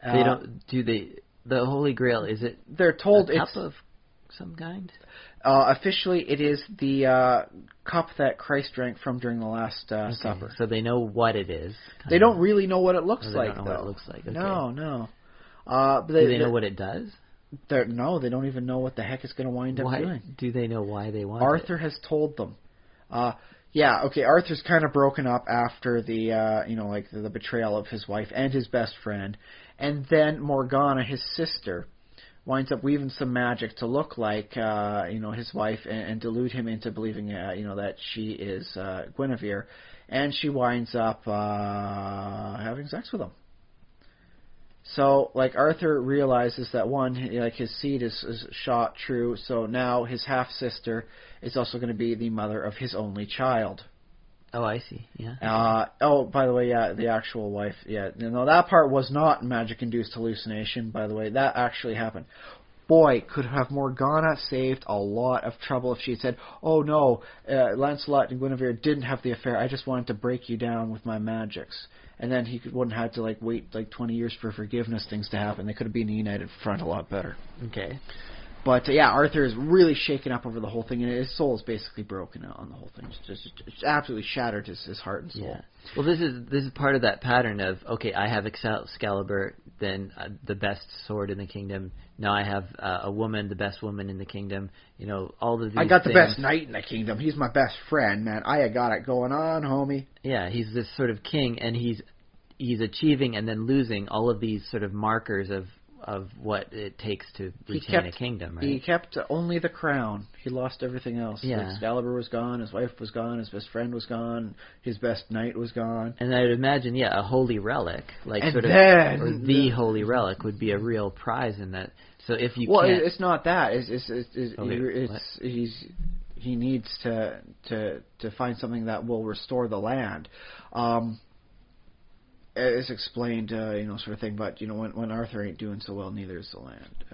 S2: They don't do the Holy Grail. Is it?
S3: They're told
S2: a cup
S3: it's
S2: of some kind.
S3: Officially, it is the cup that Christ drank from during the Last Supper.
S2: So they know what it is.
S3: They don't really know what it looks like.
S2: They don't know what it looks like. Okay.
S3: No.
S2: Do they know what it does?
S3: No, they don't even know what the heck it's going to wind up doing.
S2: Do they know why they want
S3: Arthur
S2: it?
S3: has told them. Arthur's kind of broken up after the, the betrayal of his wife and his best friend. And then Morgana, his sister, winds up weaving some magic to look like, his wife and delude him into believing, that she is Guinevere. And she winds up having sex with him. So, Arthur realizes that one, his seed is shot true, so now his half-sister is also going to be the mother of his only child.
S2: Oh, I see, yeah.
S3: By the way, the actual wife, no, that part was not magic-induced hallucination, by the way. That actually happened. Boy, could have Morgana saved a lot of trouble if she had said, oh no, Lancelot and Guinevere didn't have the affair, I just wanted to break you down with my magics. And then he wouldn't have to wait 20 years for forgiveness things to happen. They could have been a united front a lot better.
S2: Okay.
S3: But Arthur is really shaken up over the whole thing, and his soul is basically broken out on the whole thing. It's absolutely shattered his heart and soul.
S2: Yeah. Well, this is part of that pattern of, okay, I have Excalibur, then the best sword in the kingdom. Now I have a woman, the best woman in the kingdom. All of these.
S3: I got the
S2: things.
S3: best knight in the kingdom. He's my best friend, man. I got it going on, homie.
S2: Yeah, he's this sort of king, and he's achieving and then losing all of these sort of markers of what it takes to retain a kingdom, right?
S3: He kept only the crown. He lost everything else.
S2: Yeah.
S3: Excalibur was gone, his wife was gone, his best friend was gone, his best knight was gone.
S2: And I would imagine, a holy relic, or the holy relic would be a real prize in that. So if you can't...
S3: it's not that. He needs to find something that will restore the land. It's explained, sort of thing. But when Arthur ain't doing so well, neither is the land.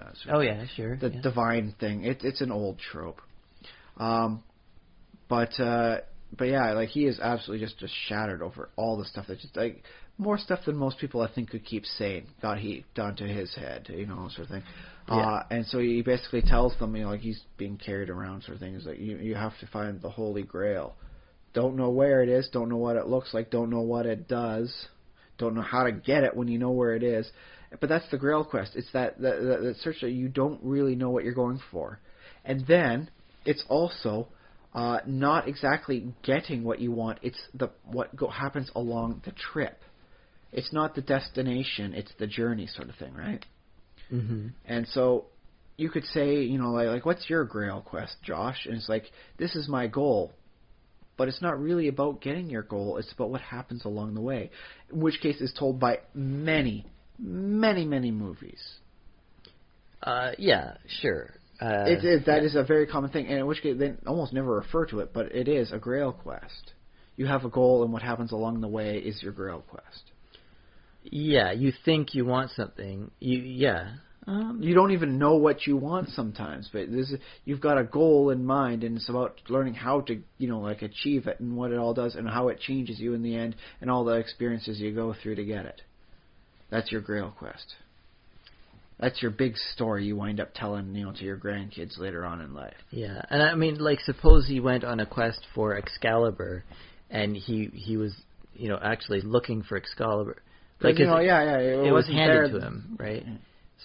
S2: Sure.
S3: The divine thing. It's an old trope. But he is absolutely just shattered over all the stuff that just more stuff than most people I think could keep saying got heaped onto his head, sort of thing. And so he basically tells them, he's being carried around, sort of thing. Is like you have to find the Holy Grail. Don't know where it is. Don't know what it looks like. Don't know what it does. Don't know how to get it when you know where it is. But that's the Grail quest. It's that search that you don't really know what you're going for. And then it's also not exactly getting what you want. It's what happens along the trip. It's not the destination. It's the journey, sort of thing, right?
S2: Mm-hmm.
S3: And so you could say, what's your Grail quest, Josh? And it's like, this is my goal. But it's not really about getting your goal. It's about what happens along the way. In which case is told by many, many, many movies.
S2: Yeah, sure.
S3: That is a very common thing, and in which case they almost never refer to it, but it is a Grail quest. You have a goal, and what happens along the way is your Grail quest.
S2: Yeah, you think you want something.
S3: You don't even know what you want sometimes, but you've got a goal in mind, and it's about learning how to, achieve it and what it all does and how it changes you in the end and all the experiences you go through to get it. That's your Grail quest. That's your big story you wind up telling, to your grandkids later on in life.
S2: Yeah, and I mean, suppose he went on a quest for Excalibur, and he was, actually looking for Excalibur. It
S3: was
S2: handed to him, right? Yeah.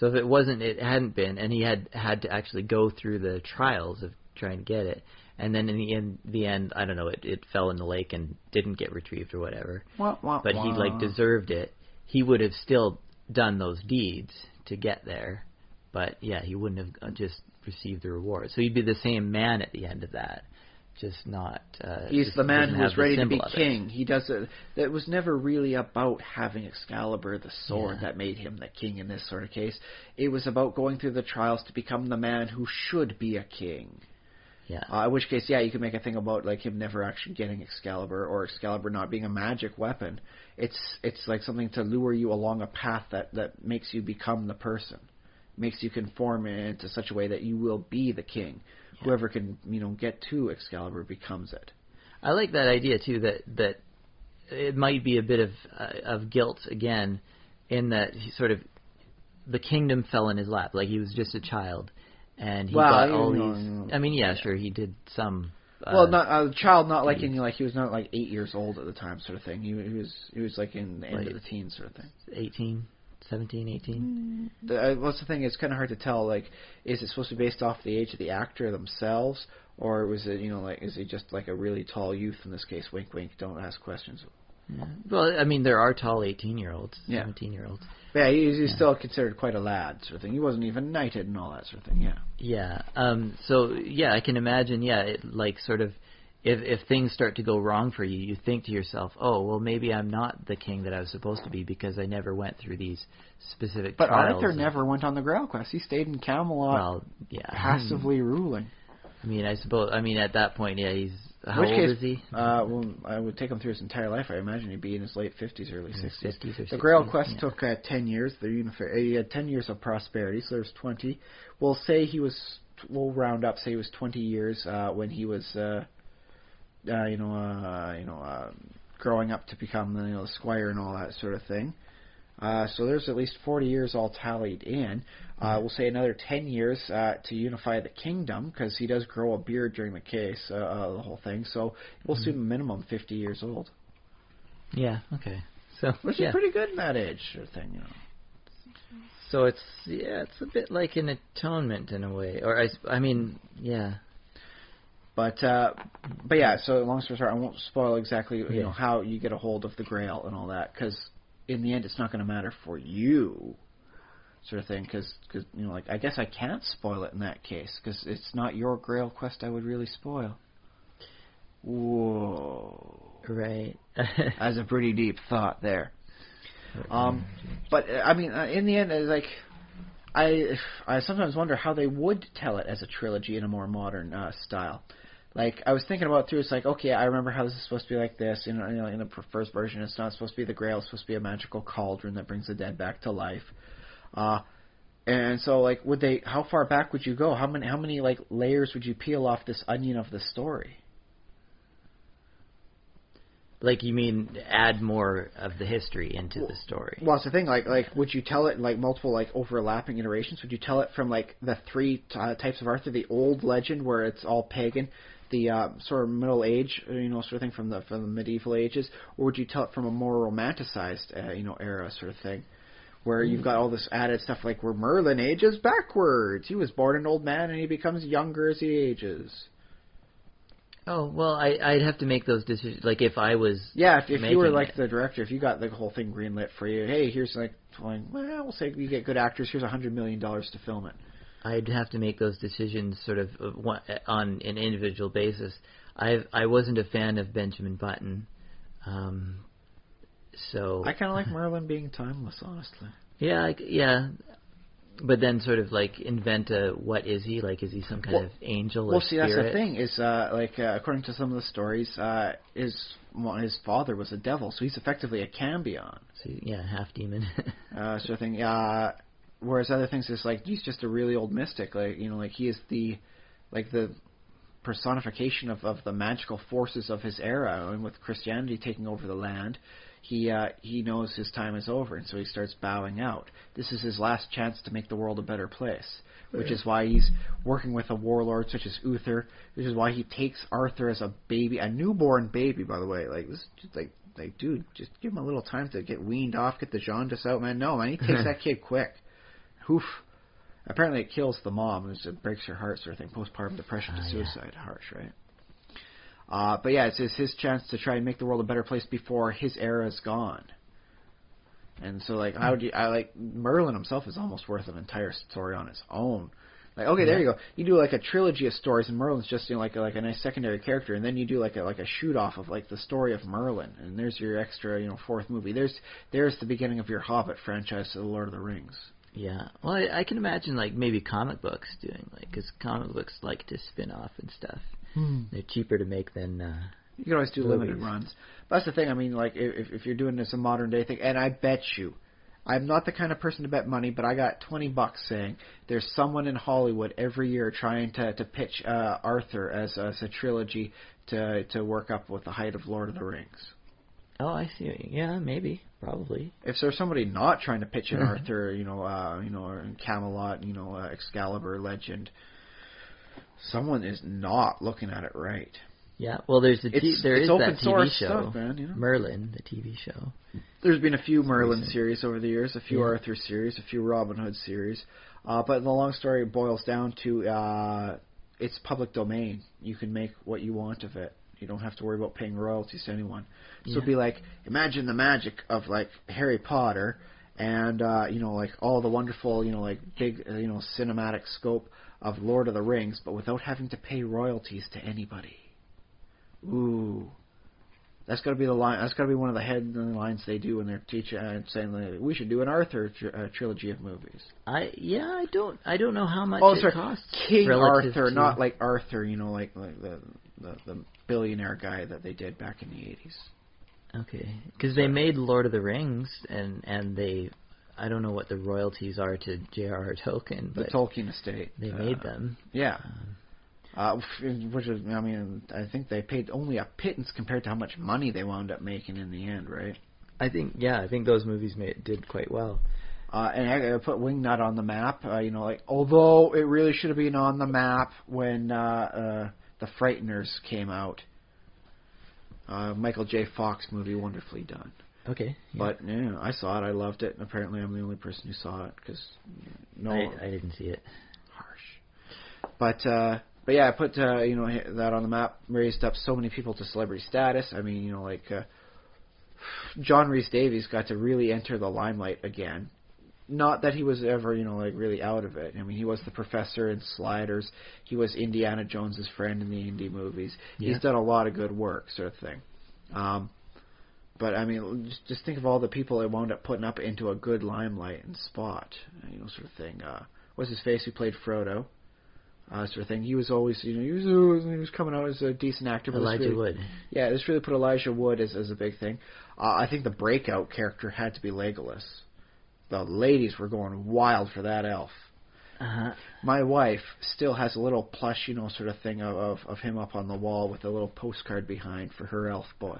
S2: So if it hadn't been, and he had to actually go through the trials of trying to get it, and then in the end, I don't know, it fell in the lake and didn't get retrieved or whatever. But he deserved it. He would have still done those deeds to get there, but yeah, he wouldn't have just received the reward. So he'd be the same man at the end of that. Just not.
S3: He's the man who was ready to be king. He does it. It was never really about having Excalibur, the sword, that made him the king in this sort of case. It was about going through the trials to become the man who should be a king.
S2: Yeah.
S3: In which case, you could make a thing about him never actually getting Excalibur, or Excalibur not being a magic weapon. It's like something to lure you along a path that makes you become the person, makes you conform into such a way that you will be the king. Yeah. Whoever can, get to Excalibur becomes it.
S2: I like that idea too. That it might be a bit of guilt again, in that he sort of the kingdom fell in his lap. Like he was just a child, and he got all these. I mean, sure, he did some.
S3: Not a child, not like he was not 8 years old at the time, sort of thing. He was like in the end of the teens, sort of thing. 17, 18? What's the thing? It's kind of hard to tell. Is it supposed to be based off the age of the actor themselves, or was it, is he just a really tall youth in this case? Wink, wink. Don't ask questions.
S2: Yeah. Well, I mean, there are tall 18-year-olds, 17-year-olds.
S3: Yeah, he's still considered quite a lad, sort of thing. He wasn't even knighted and all that sort of thing. Yeah.
S2: Yeah. I can imagine. Yeah, it sort of. If things start to go wrong for you, you think to yourself, oh, well, maybe I'm not the king that I was supposed to be because I never went through these specific trials.
S3: But Arthur never went on the Grail quest. He stayed in Camelot, passively ruling.
S2: I mean, at that point, he's... How old is he?
S3: I would take him through his entire life. I imagine he'd be in his late 50s, early 60s.
S2: 50s or 60s.
S3: The Grail quest took 10 years. He had 10 years of prosperity, so there's 20. We'll round up, say he was 20 years when he was... growing up to become the squire and all that sort of thing. So there's at least 40 years all tallied in. We'll say another 10 years to unify the kingdom, because he does grow a beard during the case, the whole thing. So we'll assume a minimum 50 years old.
S2: Yeah. Okay. So
S3: which is pretty good in that age, sort of thing.
S2: So it's a bit like an atonement in a way, or I mean. But yeah, so long story short, I won't spoil exactly how you get a hold of the Grail and all that, because in the end it's not going to matter for you, sort of thing, because I guess I can't spoil it in that case, because it's not your Grail quest I would really spoil. Whoa. Right.
S3: That's a pretty deep thought there. But I mean, in the end, it's I sometimes wonder how they would tell it as a trilogy in a more modern style. I was thinking about it too. It's okay, I remember how this is supposed to be like this. In the first version, it's not supposed to be the Grail. It's supposed to be a magical cauldron that brings the dead back to life. And so, would they? How far back would you go? How many layers would you peel off this onion of the story?
S2: You mean add more of the history into the story? Well,
S3: it's the thing. Would you tell it in multiple overlapping iterations? Would you tell it from the three types of Arthur: the old legend where it's all pagan, the sort of Middle Age, sort of thing from the medieval ages, or would you tell it from a more romanticized, era sort of thing, where you've got all this added stuff where Merlin ages backwards? He was born an old man and he becomes younger as he ages.
S2: Oh, well, I'd have to make those decisions. If I was
S3: if you were the director, if you got the whole thing greenlit for you, hey, here's we'll say you get good actors, here's $100 million to film it.
S2: I'd have to make those decisions sort of on an individual basis. I wasn't a fan of Benjamin Button, so...
S3: I kind of like Merlin being timeless, honestly.
S2: Yeah. But then sort of like invent what is he? Like, is he some kind of angel or spirit?
S3: Well, see, that's the thing, is according to some of the stories, his father was a devil, so he's effectively a cambion.
S2: So, yeah, half demon.
S3: Sort of thing. Whereas other things is like, he's just a really old mystic. Like, like he is the personification of the magical forces of his era, and with Christianity taking over the land, he knows his time is over, and so he starts bowing out. This is his last chance to make the world a better place, which is why he's working with a warlord such as Uther, which is why he takes Arthur as a baby, a newborn baby, by the way. Like, this is just like, dude, just give him a little time to get weaned off, get the jaundice out, man. No, man, he takes that kid quick. Oof. Apparently it kills the mom, it breaks her heart, sort of thing. Postpartum depression to suicide. Yeah. Harsh, right? But yeah, it's his chance to try and make the world a better place before his era is gone. And so, like, Merlin himself is almost worth an entire story on its own. Like, okay, there you go. You do like a trilogy of stories, and Merlin's just like a nice secondary character, and then you do like a shoot off of like the story of Merlin, and there's your extra fourth movie. There's the beginning of your Hobbit franchise to the Lord of the Rings.
S2: Yeah, well, I can imagine like maybe comic books doing because comic books like to spin off and stuff. They're cheaper to make than
S3: you can always do
S2: movies.
S3: limited runs. But that's the thing. I mean, like if you're doing this a modern day thing, and I bet you, I'm not the kind of person to bet money, but I got $20 saying there's someone in Hollywood every year trying to pitch Arthur as a trilogy to work up with the height of Lord of the Rings.
S2: Oh, I see. Yeah, maybe, probably.
S3: If there's somebody not trying to pitch in Arthur, or in Camelot, Excalibur, Legend, someone is not looking at it right.
S2: Yeah, well, there is that TV show,
S3: stuff, man,
S2: Merlin, the TV show.
S3: There's been a few Merlin series over the years, a few Arthur series, a few Robin Hood series, but the long story boils down to it's public domain. You can make what you want of it. You don't have to worry about paying royalties to anyone. So it'd be like, imagine the magic of like Harry Potter, and like all the wonderful, like big, cinematic scope of Lord of the Rings, but without having to pay royalties to anybody. Ooh, that's got to be the line. That's got to be one of the headlines they do when they're teaching and saying that we should do an Arthur trilogy of movies.
S2: I don't know how much it costs.
S3: King Arthur, not like Arthur, like the billionaire guy that they did back in the 80s.
S2: Okay, because they made Lord of the Rings, and they, I don't know what the royalties are to J.R.R. Tolkien, but
S3: the Tolkien estate.
S2: They made them.
S3: Yeah. Which is, I mean, I think they paid only a pittance compared to how much money they wound up making in the end, right?
S2: I think those movies did quite well.
S3: And I put Wingnut on the map, although it really should have been on the map when The Frighteners came out. Michael J. Fox movie, wonderfully done.
S2: Okay. Yeah.
S3: But yeah, I saw it, I loved it, and apparently I'm the only person who saw it because
S2: I didn't see it.
S3: Harsh. But yeah, I put that on the map, raised up so many people to celebrity status. I mean, John Rhys Davies got to really enter the limelight again. Not that he was ever, really out of it. I mean, he was the professor in Sliders. He was Indiana Jones's friend in the Indy movies. Yeah. He's done a lot of good work, sort of thing. But I mean, just think of all the people that wound up putting up into a good limelight and spot, sort of thing. What's his face? Who played Frodo? Sort of thing. He was always, he was coming out as a decent actor. But
S2: Elijah Wood.
S3: Yeah, this really put Elijah Wood as a big thing. I think the breakout character had to be Legolas. The ladies were going wild for that elf.
S2: Uh-huh.
S3: My wife still has a little plush, sort of thing of him up on the wall with a little postcard behind for her elf boy.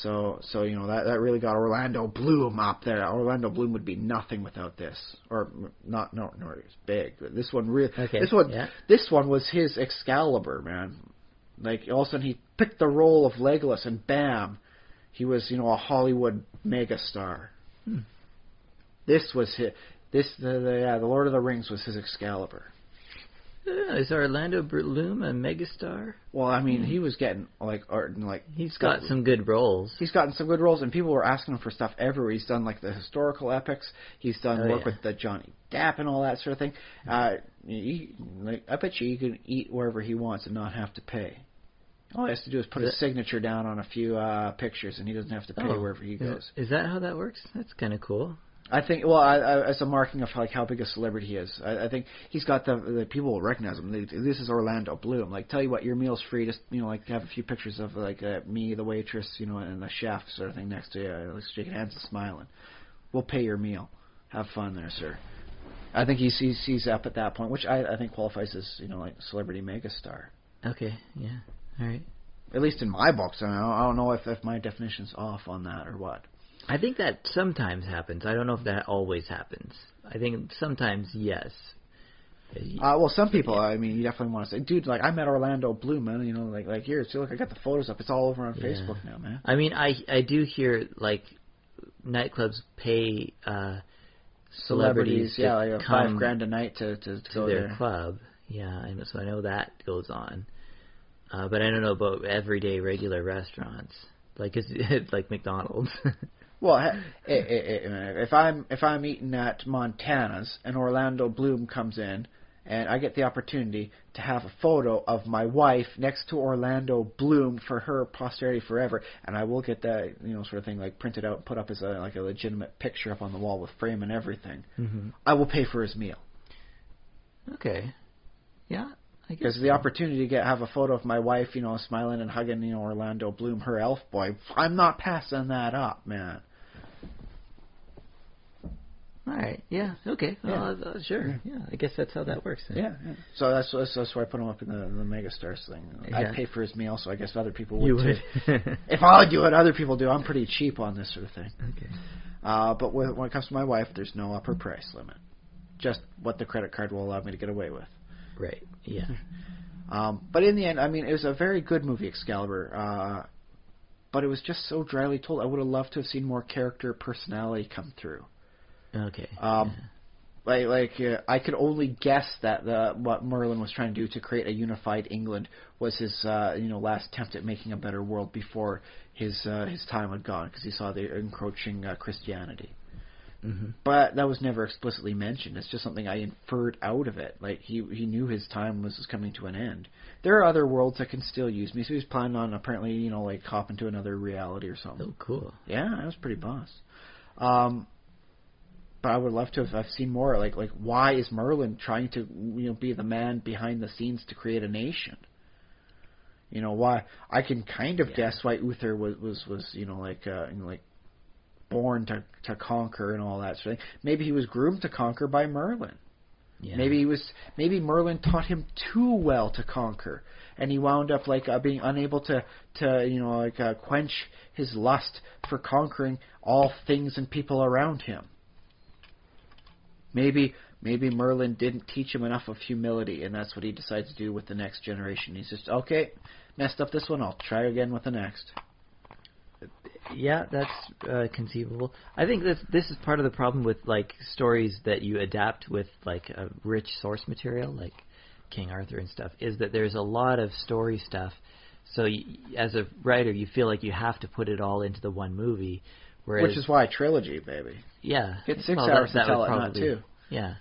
S3: So that really got Orlando Bloom up there. Orlando Bloom would be nothing without this, or not. No, it's big. But this one really.
S2: Okay.
S3: This one was his Excalibur, man. Like all of a sudden he picked the role of Legolas, and bam, he was a Hollywood megastar. This was his. The Lord of the Rings was his Excalibur.
S2: Is Orlando Bloom a megastar?
S3: Well, I mean, he was getting
S2: he's got some good roles.
S3: He's gotten some good roles, and people were asking him for stuff everywhere. He's done like the historical epics. He's done work with the Johnny Depp and all that sort of thing. I bet you can eat wherever he wants and not have to pay. All he has to do is put his signature down on a few pictures, and he doesn't have to pay wherever he goes.
S2: Is that how that works? That's kind of cool.
S3: I think, well, as a marking of like how big a celebrity he is, I think he's got the people will recognize him. This is Orlando Bloom. Like, tell you what, your meal's free. Just like have a few pictures of like me, the waitress, and the chef sort of thing next to you, like shaking hands and smiling. We'll pay your meal. Have fun there, sir. I think he's up at that point, which I think qualifies as like celebrity megastar.
S2: Okay, yeah, all right.
S3: At least in my books. I don't know if my definition's off on that or what.
S2: I think that sometimes happens. I don't know if that always happens. I think sometimes, yes.
S3: Well, some people, I mean, you definitely want to say, dude, like, I met Orlando Bloom, man, like here, see, look, I got the photos up. It's all over on Facebook now, man.
S2: I mean, I do hear, like, nightclubs pay celebrities
S3: yeah, like
S2: come
S3: $5,000 a night to go
S2: their
S3: there.
S2: club. Yeah, so I know that goes on. But I don't know about everyday regular restaurants. Like, it's like McDonald's.
S3: Well, if I'm eating at Montana's and Orlando Bloom comes in, and I get the opportunity to have a photo of my wife next to Orlando Bloom for her posterity forever, and I will get that sort of thing like printed out and put up as a legitimate picture up on the wall with frame and everything, I will pay for his meal.
S2: Okay. Yeah.
S3: Because the opportunity to have a photo of my wife, smiling and hugging, Orlando Bloom, her elf boy, I'm not passing that up, man.
S2: All right. Yeah. Okay.
S3: Yeah.
S2: Well, sure. Yeah. I guess that's how that works. Then.
S3: Yeah. So that's why I put him up in the megastars thing.
S2: Yeah.
S3: I pay for his meal, so I guess other people would
S2: you would.
S3: too. If I do what other people do, I'm pretty cheap on this sort of thing.
S2: Okay.
S3: But when it comes to my wife, there's no upper price limit. Just what the credit card will allow me to get away with.
S2: Right. Yeah.
S3: But in the end, I mean, it was a very good movie, Excalibur. But it was just so dryly told. I would have loved to have seen more character personality come through.
S2: Okay.
S3: I could only guess that what Merlin was trying to do to create a unified England was his last attempt at making a better world before his time had gone, because he saw the encroaching Christianity.
S2: Mm-hmm.
S3: But that was never explicitly mentioned. It's just something I inferred out of it. Like he knew his time was coming to an end. There are other worlds that can still use me, so he's planning on apparently like hopping to another reality or something.
S2: Oh, cool.
S3: Yeah, that was pretty boss. But I would love to have seen more. Like why is Merlin trying to be the man behind the scenes to create a nation? Why? I can kind of guess why Uther was born to conquer and all that sort of thing. Maybe he was groomed to conquer by Merlin.
S2: Yeah.
S3: Maybe Merlin taught him too well to conquer, and he wound up being unable to quench his lust for conquering all things and people around him. Maybe Merlin didn't teach him enough of humility, and that's what he decides to do with the next generation. He's just, okay, messed up this one, I'll try again with the next.
S2: Yeah, that's conceivable. I think this is part of the problem with like stories that you adapt with like a rich source material, like King Arthur and stuff, is that there's a lot of story stuff. So as a writer, you feel like you have to put it all into the one movie. Whereas,
S3: which is why trilogy, baby.
S2: Yeah.
S3: Get 6 hours to tell it, not 2.
S2: Yeah.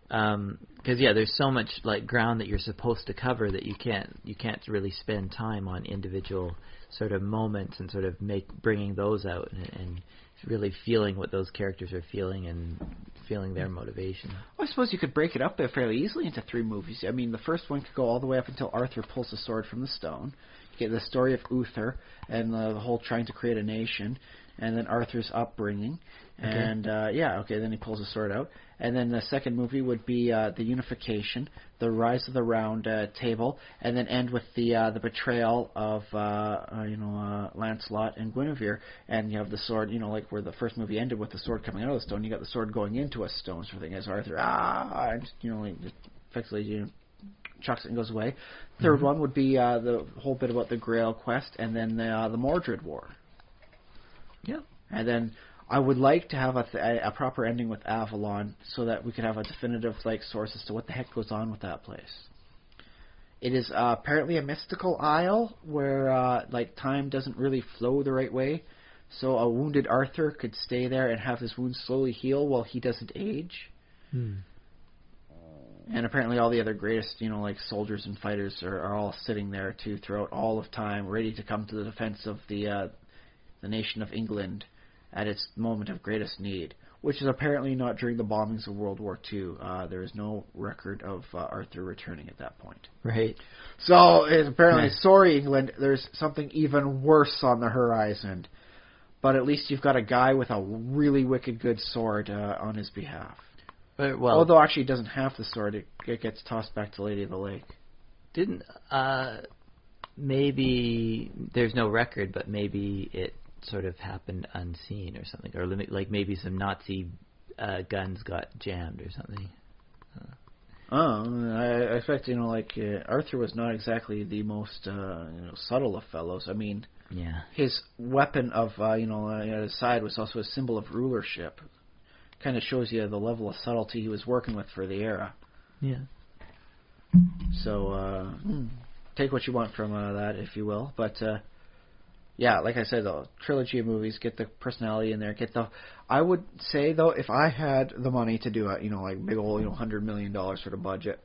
S2: Because there's so much like ground that you're supposed to cover that you can't really spend time on individual sort of moments and sort of bringing those out and really feeling what those characters are feeling and feeling their motivation.
S3: Well, I suppose you could break it up fairly easily into 3 movies. I mean, the first one could go all the way up until Arthur pulls the sword from the stone. You get the story of Uther and the whole trying to create a nation, and then Arthur's upbringing, and then he pulls the sword out. And then the second movie would be the unification, the rise of the Round Table, and then end with the betrayal of Lancelot and Guinevere. And you have the sword, like where the first movie ended with the sword coming out of the stone. You got the sword going into a stone, sort of thing. As Arthur just effectively chucks it and goes away. Third one would be the whole bit about the Grail quest, and then the Mordred War.
S2: Yeah.
S3: And then I would like to have a proper ending with Avalon, so that we could have a definitive source as to what the heck goes on with that place. It is apparently a mystical isle where time doesn't really flow the right way, so a wounded Arthur could stay there and have his wounds slowly heal while he doesn't age. And apparently all the other greatest, soldiers and fighters are all sitting there throughout all of time, ready to come to the defense of the nation of England at its moment of greatest need, which is apparently not during the bombings of World War II. There is no record of Arthur returning at that point.
S2: Right.
S3: So apparently, sorry, England, there's something even worse on the horizon. But at least you've got a guy with a really wicked good sword on his behalf.
S2: Well,
S3: although actually he doesn't have the sword, it gets tossed back to Lady of the Lake.
S2: Didn't maybe there's no record, but maybe it sort of happened unseen or something, or like maybe some Nazi guns got jammed or something.
S3: I expect Arthur was not exactly the most subtle of fellows. I mean,
S2: yeah,
S3: his weapon of at his side was also a symbol of rulership. Kind of shows you the level of subtlety he was working with for the era.
S2: Yeah.
S3: So take what you want from that, if you will. But yeah, like I said, the trilogy of movies, get the personality in there. I would say though, if I had the money to do a big old $100 million sort of budget,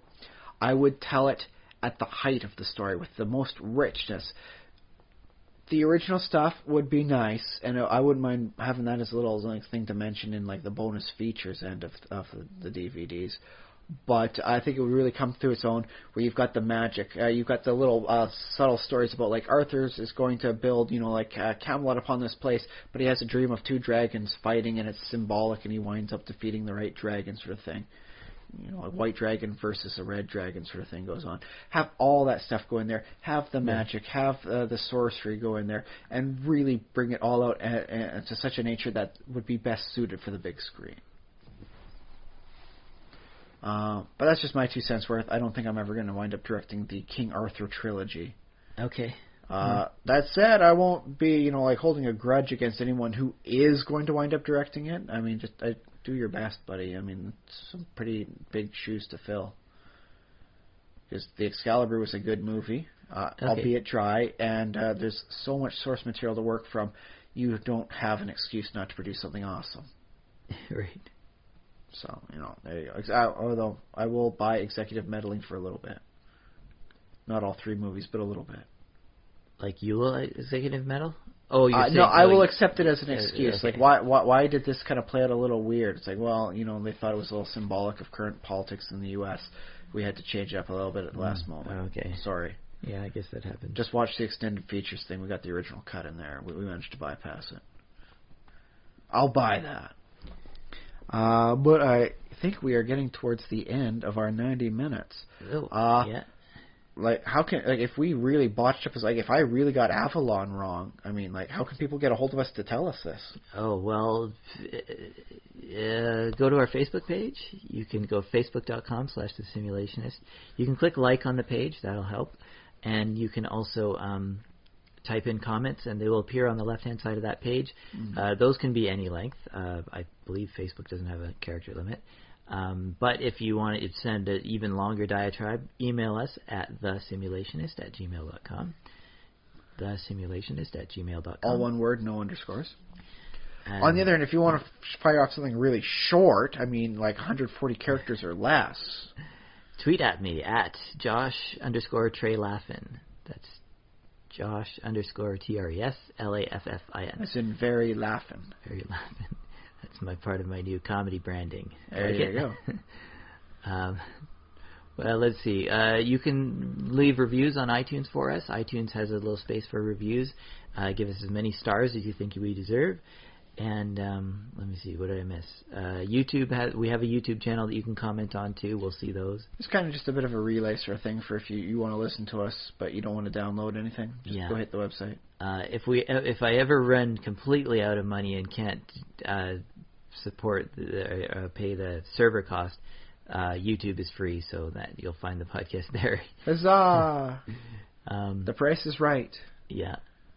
S3: I would tell it at the height of the story with the most richness. The original stuff would be nice, and I wouldn't mind having that as a little thing to mention in the bonus features end of the DVDs. But I think it would really come through its own, where you've got the magic, you've got the little subtle stories about Arthur's is going to build Camelot upon this place, but he has a dream of two dragons fighting, and it's symbolic, and he winds up defeating the right dragon, sort of thing. A white dragon versus a red dragon sort of thing goes on. Have all that stuff go in there. Have the magic. Have the sorcery go in there. And really bring it all out to such a nature that would be best suited for the big screen. But that's just my 2 cents worth. I don't think I'm ever going to wind up directing the King Arthur trilogy.
S2: Okay.
S3: That said, I won't be, holding a grudge against anyone who is going to wind up directing it. I mean, do your best, buddy. I mean, it's some pretty big shoes to fill. Because the Excalibur was a good movie, albeit dry, and there's so much source material to work from. You don't have an excuse not to produce something awesome.
S2: Right.
S3: So, there you go. Although I will buy executive meddling for a little bit. Not all 3 movies, but a little bit.
S2: Like you will executive meddle? Oh, you're saying,
S3: no, I will accept it as an excuse.
S2: Okay.
S3: Why did this kind of play out a little weird? It's they thought it was a little symbolic of current politics in the U.S. We had to change it up a little bit at the last moment.
S2: Okay.
S3: Sorry.
S2: Yeah, I guess that happened.
S3: Just watch the extended features thing. We got the original cut in there. We managed to bypass it. I'll buy that. But I think we are getting towards the end of our 90 minutes.
S2: Oh, yeah.
S3: How can if we really botched up if I really got Avalon wrong, I mean how can people get a hold of us to tell us this?
S2: Oh well, go to our Facebook page. You can go facebook.com/thesimulationist. You can click like on the page, that'll help, and you can also type in comments, and they will appear on the left-hand side of that page. Those can be any length. I believe Facebook doesn't have a character limit. But if you want to send an even longer diatribe, email us at thesimulationist@gmail.com. Thesimulationist@gmail.com.
S3: All one word, no underscores. On the other hand, if you want to fire off something really short, 140 characters or less,
S2: tweet at me at Josh_Treylaffin. That's Josh_TRESLAFFIN.
S3: As in very laughing.
S2: Very laughing. That's my part of my new comedy branding.
S3: There you go.
S2: Well, let's see. You can leave reviews on iTunes for us. iTunes has a little space for reviews. Give us as many stars as you think we deserve. And let me see, what did I miss? YouTube we have a YouTube channel that you can comment on too. We'll see those. It's
S3: kind of just a bit of a relay sort of thing for if you want to listen to us, but you don't want to download anything. Just go hit the website.
S2: If I ever run completely out of money and can't support pay the server cost, YouTube is free, so that you'll find the podcast there.
S3: Huzzah! The price is right.
S2: Yeah.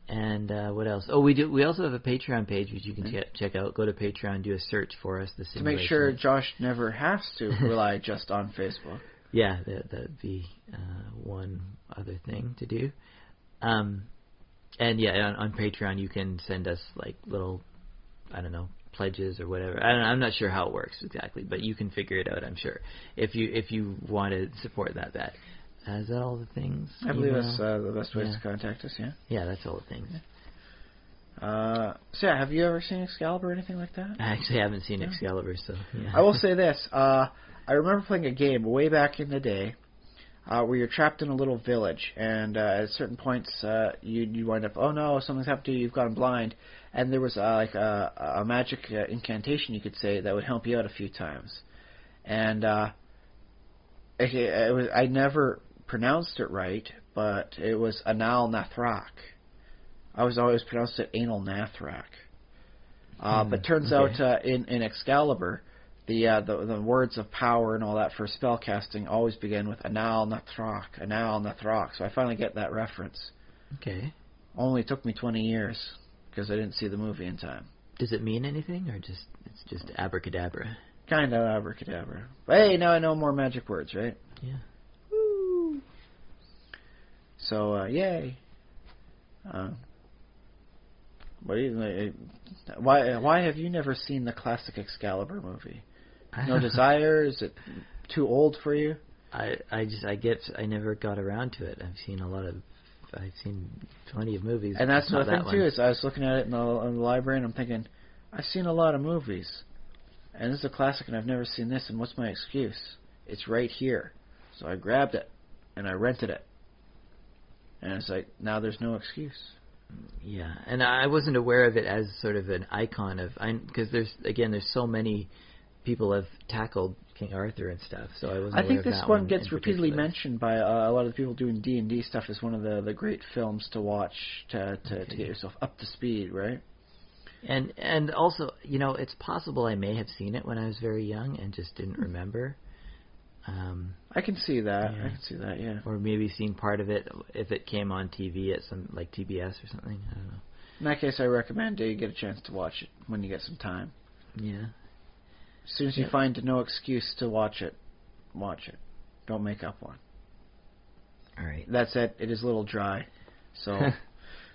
S2: And what else? Oh, we also have a Patreon page which you can check out. Go to Patreon, do a search for us.
S3: To make sure Josh never has to rely just on Facebook.
S2: Yeah, that'd be one other thing to do. And yeah, on Patreon you can send us little, pledges or whatever. I'm not sure how it works exactly, but you can figure it out, I'm sure, if you want to support that. Is that all the things?
S3: I believe that's the best ways to contact us, yeah?
S2: Yeah, that's all the things.
S3: So yeah, have you ever seen Excalibur or anything like that?
S2: I actually haven't seen Excalibur, so yeah.
S3: I will say this. I remember playing a game way back in the day where you're trapped in a little village, and at certain points you wind up, oh no, something's happened to you, you've gone blind. And there was like a magic incantation, you could say, that would help you out a few times. And I never pronounced it right, but it was Anal Nathrak. I was always pronounced it Anal Nathrak. But turns out in Excalibur, the words of power and all that for spell casting always begin with Anal Nathrak, Anal Nathrak. So I finally get that reference.
S2: Okay.
S3: Only took me 20 years because I didn't see the movie in time.
S2: Does it mean anything, or it's just abracadabra?
S3: Kind of abracadabra. But hey, now I know more magic words, right?
S2: Yeah.
S3: Woo! So, yay. Why have you never seen the classic Excalibur movie? No desire? Is it too old for you?
S2: I never got around to it. I've seen plenty of movies.
S3: And that's the thing too, is I was looking at it in the library and I'm thinking, I've seen a lot of movies. And this is a classic and I've never seen this, and what's my excuse? It's right here. So I grabbed it and I rented it. And it's like, now there's no excuse.
S2: Yeah, and I wasn't aware of it as sort of an icon of, because there's so many people have tackled King Arthur and stuff. So I wasn't.
S3: I think
S2: aware of
S3: this
S2: that
S3: one gets repeatedly
S2: particular.
S3: mentioned by a lot of the people doing D&D stuff as one of the great films to watch to get yourself up to speed, right?
S2: And also, it's possible I may have seen it when I was very young and just didn't remember.
S3: I can see that.
S2: Yeah.
S3: I can see that. Yeah.
S2: Or maybe seen part of it if it came on TV at some like TBS or something. I don't know.
S3: In that case, I recommend you get a chance to watch it when you get some time.
S2: Yeah.
S3: As soon as you find no excuse to watch it. Don't make up one.
S2: All right.
S3: That's it. It is a little dry, so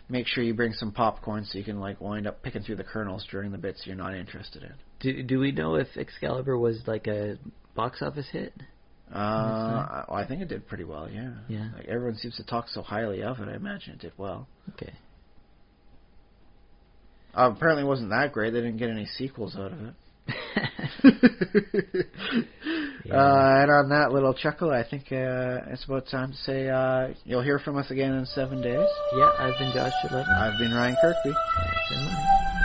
S3: make sure you bring some popcorn so you can wind up picking through the kernels during the bits you're not interested in.
S2: Do we know if Excalibur was like a box office hit?
S3: I think it did pretty well. Yeah.
S2: Yeah.
S3: Everyone seems to talk so highly of it. I imagine it did well.
S2: Okay.
S3: Apparently, it wasn't that great. They didn't get any sequels out of it. And on that little chuckle, I think it's about time to say you'll hear from us again in 7 days.
S2: Yeah, I've been Josh Chalevin.
S3: I've been Ryan Kirkby.
S2: Thanks so much.